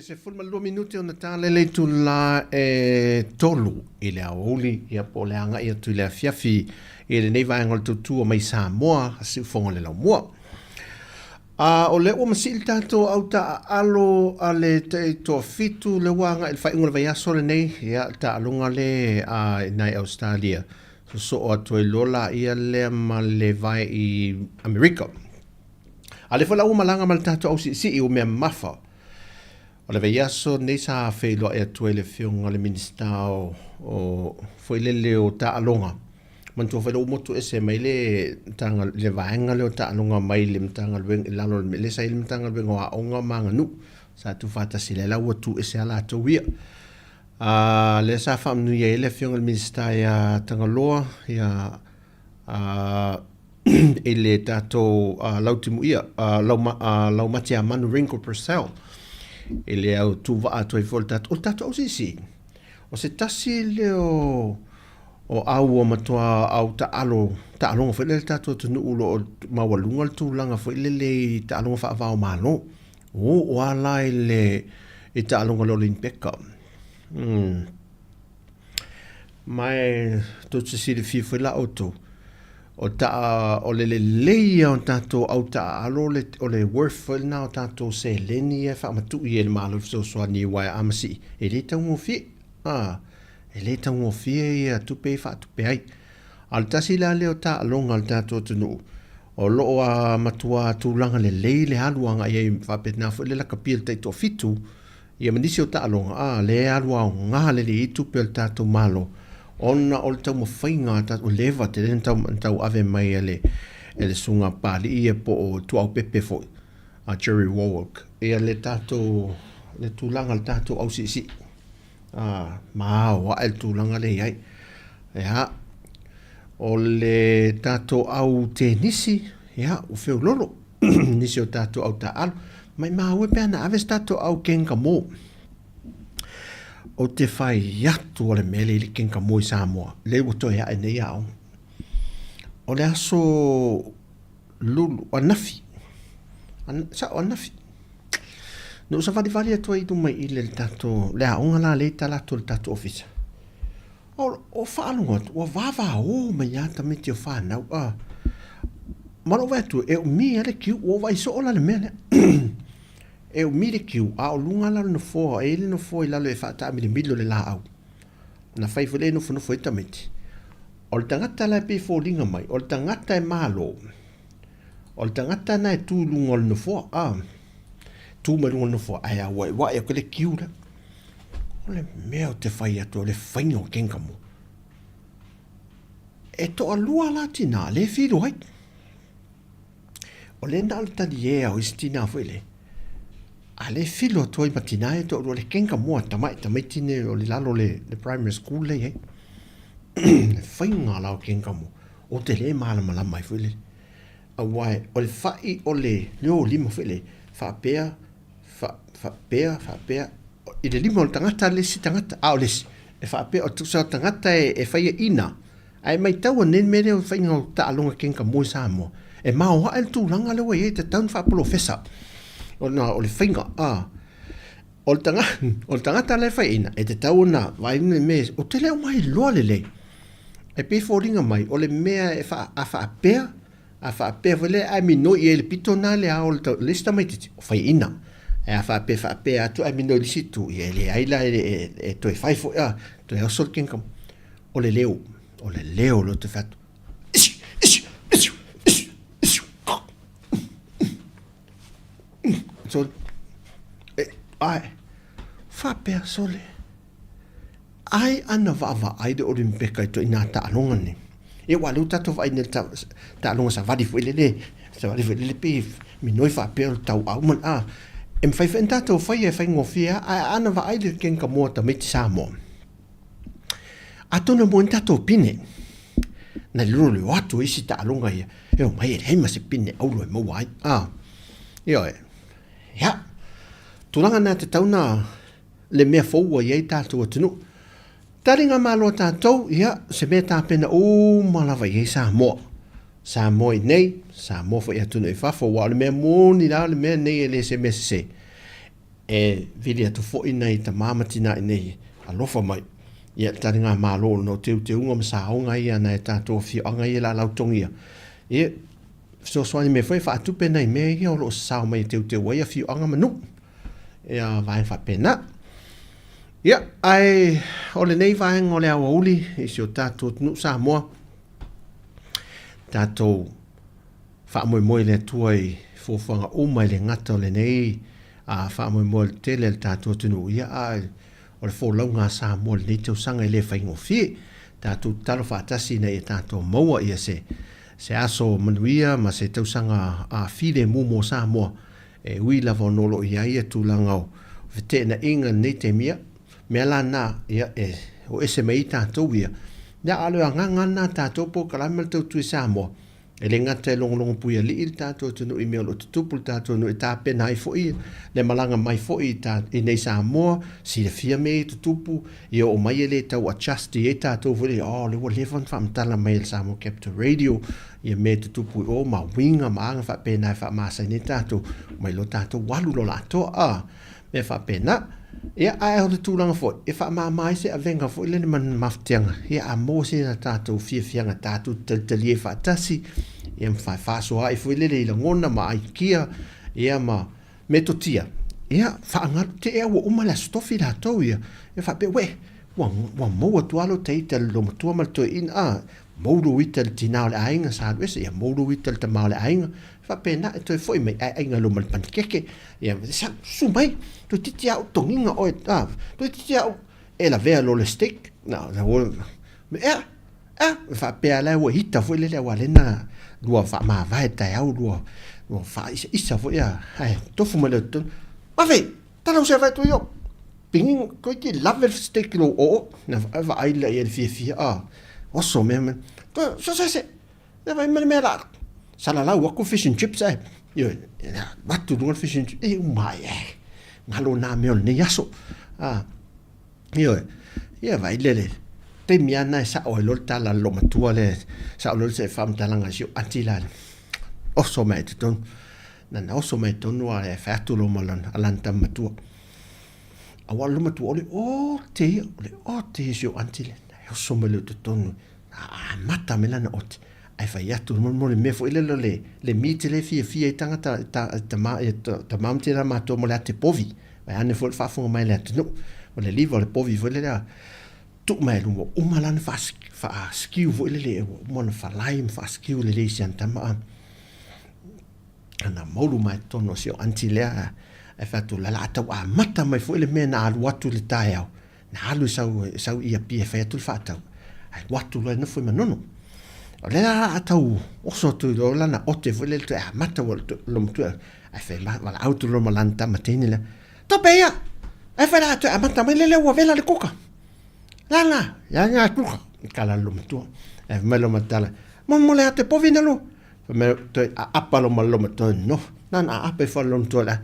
se fulmalua minuti ona tālele tu la tolu i le auli ia po le anga ia tu le fiafi e le nei vaenga le tutua mai Samoa, a si ufonga le lau mua. O le o masil tato au ta alo a le te toa fitu le wanga il whainga le vai aso le nei, ia ta alunga le nai Australia. So o atu e lola ia le ma le vai I Amerika. A le whala umalanga ma le tato au si I o mea mafa. O le vai aso nei sa whailo e atu e le whiunga le minista o whailele o ta alunga. Mantua whailo umotu e se mai le tanga le vaenga leo ta alunga mai le mtanga lueng ilalo le sa ili mtanga lueng o a onga manga nu. Sa tu fata si le lau atu e se ala atu wia. Le sa whamnu ia ele whiunga le minista ia Tangaloa ia ele tato lautimu ia lau matia manu Ringo Purcell ele au tu va atu e fol tato o tato au sisi o se tasi leo o au o matua au ta alonga foi le tato tunu ulo o mawalunga le tūlanga foi le ta alonga wha avao malo o ala ele e ta alonga lo limpeka mai to se si le fi foi la auto o ta o le leia o tato au ta alo le o le worth foi na o tato se leni e fa matu I le malo so ni wai amasi e le tango fi e le tango fi e tupe fa tupe ai al tasi la le o ta alonga al tato tunu o lo a matua tūlanga le le aluanga e fa petna foi le la kapil te to fitu ia manisi o ta alonga le aluanga nga le I tupe al tato malo ona o le tau mawhainga o lewa te ren tau ave mai ele sunga pali I po o tuau pepe foi a Jerry Warwick e le tato le tūlanga le tato au si maa el tūlanga le iai o le tato au te nisi o wheu lolo nisi o tato au ta alo mai maa ue peana aves tato au kenga mō o te whai iatu o le mele I le kenka moi Samoa. Le uto ea e nei au. O le aso lulu, o nafi. O nafi. No sa vali atua I tu mai I le tato, le aonga la le talato le tato ofisa. O whaalunga, o vava o mai ata me te o whanau. Maro vetu, e o mi ele kiu, o vai so ola le mele. E o mire kiu a o lunga la no fo e le no fo I lalo e fata mi le milo le la au na fai fo le no fo e tameti o le tangata la pe fo linga mai o le tangata e malo o le tangata na e tu lunga no fo tu me lunga no fo ai a wa e ko le kiu la o le meo te fai ato le faingo kenga mo e to a lua la tina le filo hai o le ndal tadi e o istina fo le ale filo toi matina to le kenga mo tamai tine o le lalo le primary school le le fainga la o kenga mo o te le mala mai fele a wai o le fai o le leo lima fele fa pea I le lima o tangata le si tangata o le e fa pea o tu sa tangata e fai ina ai mai tau ne mere o fainga o ta alonga kenga mo sa mo e mau ha el tu langa le wai te taun fa professor o le whainga, o le tangata le whaina, e te tau na, vai me, o te leo mai loa le lei. E pe fōringa mai, o le mea e whaapea, vele ai mino I le pito na le ao le lista mai titi, o whaina. E a whaapea atu ai mino lisi tu, I le aila e toi whaifo, toi au sol kenkam. O le leo lo te whatu. So, ai, whapea sole. Ai ana vava ai de olimpeka I to ina ta alonga ni. E walu tato vai ne ta alonga sa vadi fu le. Sa vadi fu le pe mi noi whapea tau au man em fai tato fai e fai ngofia ai ana va ai de kenka mo ta meti Samoa. Atona mo tato pine. Na lulu watu isi ta alonga ia. E o mai e ma se pine au lo mo wai. Io ya tulanga na te tauna le mea foua iei tātou atunu taringa malo tātou se mea tāpena o malawa iei Samoa I nei Samoa fo I atunu I whafo wa le mea mōni la le mea nei e le se mea se e vili atu fo I nei ta māmatina I nei alofa mai ia tani ngā mālo no te unga masaonga ia na e tātou whioanga ia la lautongia. Ia, so swani me foi whaatupe nei me ia o lo sao mai te waia whioanga manu. Ia vai whapena. Ia, ai, o le nei vaenga o le awa uli, isi o tātou tunu Samoa. Tātou whaamoe le tuai fōwhanga umai le ngata o le nei, a whaamoe le tele le tātou tunu. Ia, ai, o le fōlau ngā Samoa le nei tausanga i le whaingo fie. Tātou talo whaatasi nei e tātou maua ia se aso manuia ma se tausanga a file mumo Samoa. E ui lava o nolo ia ia tūlanga o vete na inga nei te mia. Mea la nā, ia e, o ese mei tātou ia. Ia alo a ngangana tātou po kalamal tau tui Samoa. E le ngata e longolongo puia li il tātou tunu i mea lo tutupul tātou nu e tāpena ai fo i. Le malanga mai fo i nei Samoa, si le fia mei tutupu, i o mai e le tau adjusti e tātou vore, le wa levan whamtala mai le Samoa Capital Radio, i me tutupu i o ma winga ma anga whapena e whamasa i ne tātou, mai lo tātou walu lo lato me whapena. Ia ai o le tūlanga fo, e whamamai se a venga fo i le man maftianga, ia a mō se na tātou fianga tātou tali e whaatasi, ia mwhai whasoa i fo i le le ngona ma ai kia, ia ma metotia. Ia whaangatu te ea wa umala stofi la tau ia, ia whape we, wa maua tualo te ita lo matua malto in mauru ita le tinao le ainga sa wese, ia mauru ita le tamao le ainga, whape na e toi foi mai ainga lo malpankeke, ia sumai, tu titi au tonginga o tu titi au e la vea lo le stick, whape ala ua hita foi le wa lena, lua wha vai tai au lua wha isa foi ia, tofu mai le ton, mawhi, tala usea vai tu yo, pingin ko ki love stick lo na va ai la ia fia oso me so se na vai me la sala la wa fish and chips yo batu do fish and chips mai ngalo na me on ne yaso yo vai le te miana sa o lo tala lo matua le sa lo se fam talanga sio atila oso me ton na oso me ton wa e fatu lo malan alanta matua awal lu tu ole te sio antile o somelo te tonu mata melana ot ai fai atu mo le me fo ile le mite le fia tanga ta mam te la mato mo la te povi vai ane fo fa fo mai le no o le livro le povi fo le tu mai lu o malana fa skiu fo ile mo na fa laim fa skiu le sianta ma ana molu mai tono sio antile e fatu la tau mata mai fo ile mena al watu le tai au na alu sau ia pia fatu fatau ai watu le no foi manono le tau oso tu do lana ote fo le mata wal lo mtu ai fe la auto lo malanta matini le to peia ai fa la mata mai le wa vela le coca la ya nga kuka kala lo mtu e me lo matala mo le te povina lo me to apalo malo mtu no na ape fo lo mtu la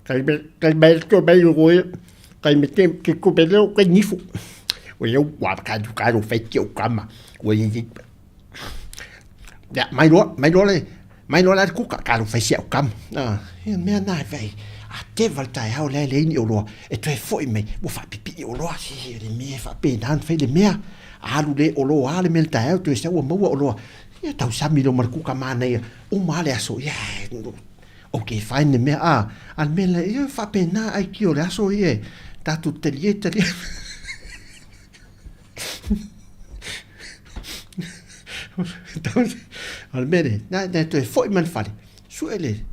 kai bel ko bel ro kai mete ke ko bel ko nifu o yo wa ka du fe ki o kama o yi ya mai lo la ku ka du fe si o kam me na ve te valtai au le ni o lo e to foi me mo fa pipi o lo si le me fa pe dan fe le me alu le o lo ale me ta to se o mo o lo ya tau sami lo mar ku ka mana o male aso ya ok, fine me al me la ia fa pena ai ki o aso ie tatu telieta al me na to foi man fale suele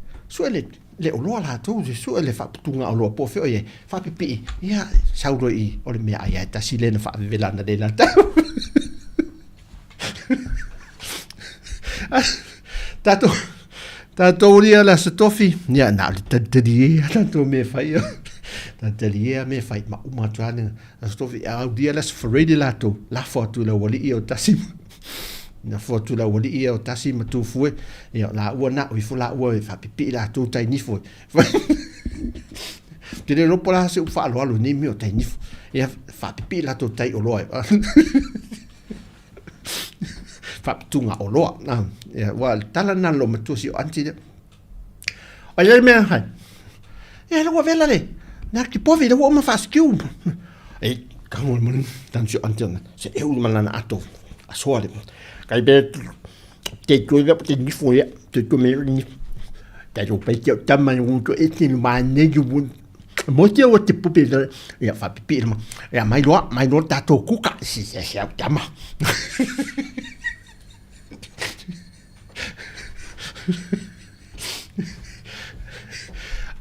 le o lo la tu suele fa tunga o lo po fe ie fa pipi ia sauro i o le me ai ta silena fa velana de la tatu ria la stofi ya na tadi tatu me fai tadi me fai ma uma tuane la stofi au dia la fredi lato la foto la wali o tasim na foto la wali o tasim tu fue ya la una wi fu la wo fa pipi la tu tai ni fu tene no pola se fa lo ni mi o tai ni ya fa pipi la tu tai o lo fa tunga o lo na ya wa tala na lo matu si anti ai me hai e lo vela le na ki povi le wo ma fa skiu e Kangol mun tan si antian se eu malana ato asole kai bet te kuiga te ni foya te komeri te jo pe te taman unto etin mane ju bun mo te o te pupi ya fa pipi ma ya mai lo tato kuka si se tama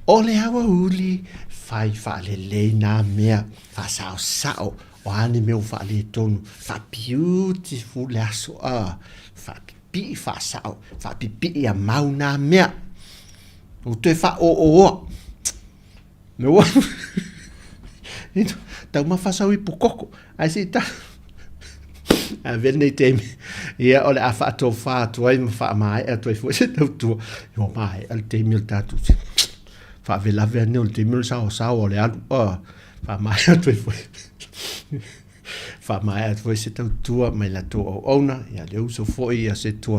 ole awa uli fai fa le na mea fa sao o ani meu fa le tonu fa beautiful la so fa pipi fa sao fa pipi ya mau na mea o te fa o me wa ito tau ma fa sao i pukoko ai si ta a venne tem ia ole a fa to fa to ai ma fa mai a to fu se tu yo mai al te mil tatu fa vela verne ul te mil sao ole a fa mai a to fu fa mai a to se tu mai la to ona ia le uso foi ia se tu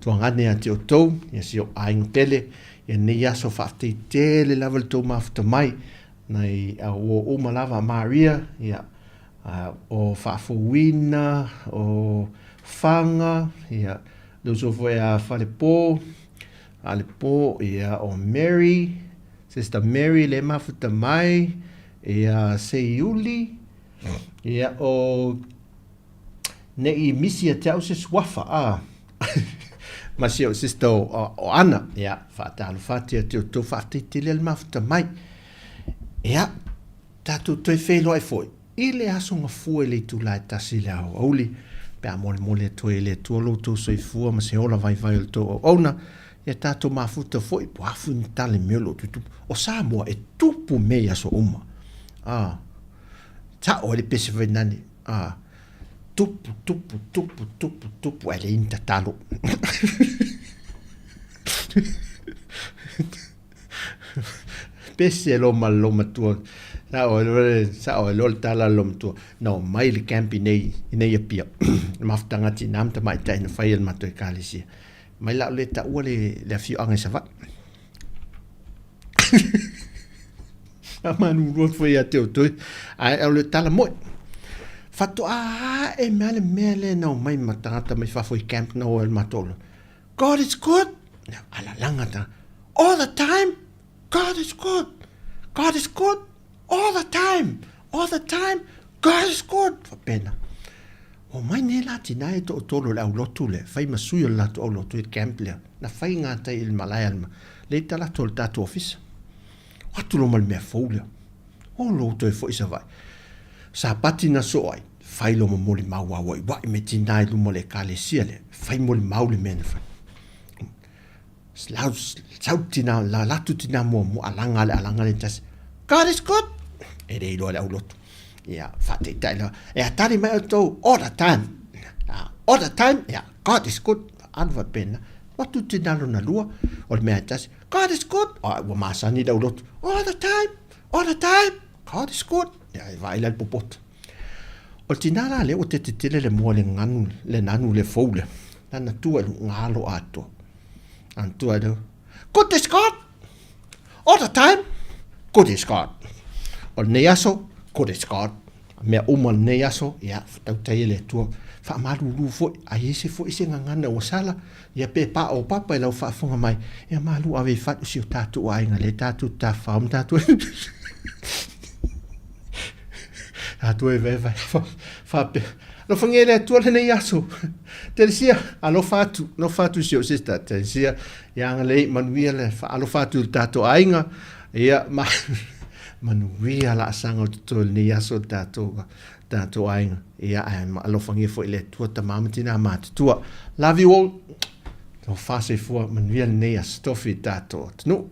ngane a te o to ia se o aing tele ia ne ia so fa te tele level to ma fa mai nei a o malava Maria ia o whaafuina, o whanga, ia, luso foi a Whalepo, Alepo, ia, o Mary, Sister Mary, le mafuta mai, ia, Seiuli, ia, o nei misi a tau se swafa, Masio, Sister o Ana, ia, whaatalu whaatia te o tō whaatitile le mafuta mai, ia, tatu toi whelo ai foi, ile asonga fua le tu la tasi le au auli pe mole to ile tu lo tu soi fua ma se ola vai to ona e tato mafuta foi po afu ni tale melo tu o sa mo e tupu me aso uma ta o le pese venani tupu ele inta talo pese lo maloma tu sa o lo tala lom tu no mai le campi nei pia maftanga ti nam ta mai tai na fail ma to kalisi mai la le ta o le fiu anga sa va amanu ro foi a teu to a le tala mo fatto e mele no mai matata mai fa foi camp no el matolo God is good ala langata all the time God is good all the time, God is good. Fa pena. O mai ne la tina e to tolo le au lotu le, fai masuyo la to au lotu e camp le, na fai ngata il malaya alma, le ta la tol tatu office. Watu lo mal mea fau le, o lotu e fo isa vai. Sa pati na so ai, fai lo mo moli mau awai, wai me tina e lumo le kale sia le, fai moli mau le mena fai. Sau tina, la latu tina mo alanga le tas. God is good. E rei loa le au lotu. Ia, whate taila. E atari mai autou, all the time. All the time, ia, God is good. Anwa pena. Watu tinalo na lua. O le mea tasi, God is good. O, ua masani le au lotu. All the time. God is good. Ia, e vaila le popota. O tinala le o te titile le mua le nganu, le nanu le foule. Nana tua lu ngalo ato. Antua le, good is God. All the time. Good is God. O nei aso, good is God. Mea uma nei aso, ia, tau tai le tua. Wha malu foi, a ese foi se ngangana o sala. Ia pe pa o papa e lau whaafonga mai. Ia malu awe whatu si o tātu ainga le tātu tā whaum tātu. Tātu e veva, whape. No whangere atua le nei aso. Te sia, alo whatu si o sista. Te sia, ia ngalei manuia le, alo whatu tātu ainga. Ia, manuia la sanga o tutol ni aso tātou ainga. Ia, alofangia fo ile tua ta mamatina mātutua. Love you all. Tau whase fua manuia ni a stofi tātou. Tanu.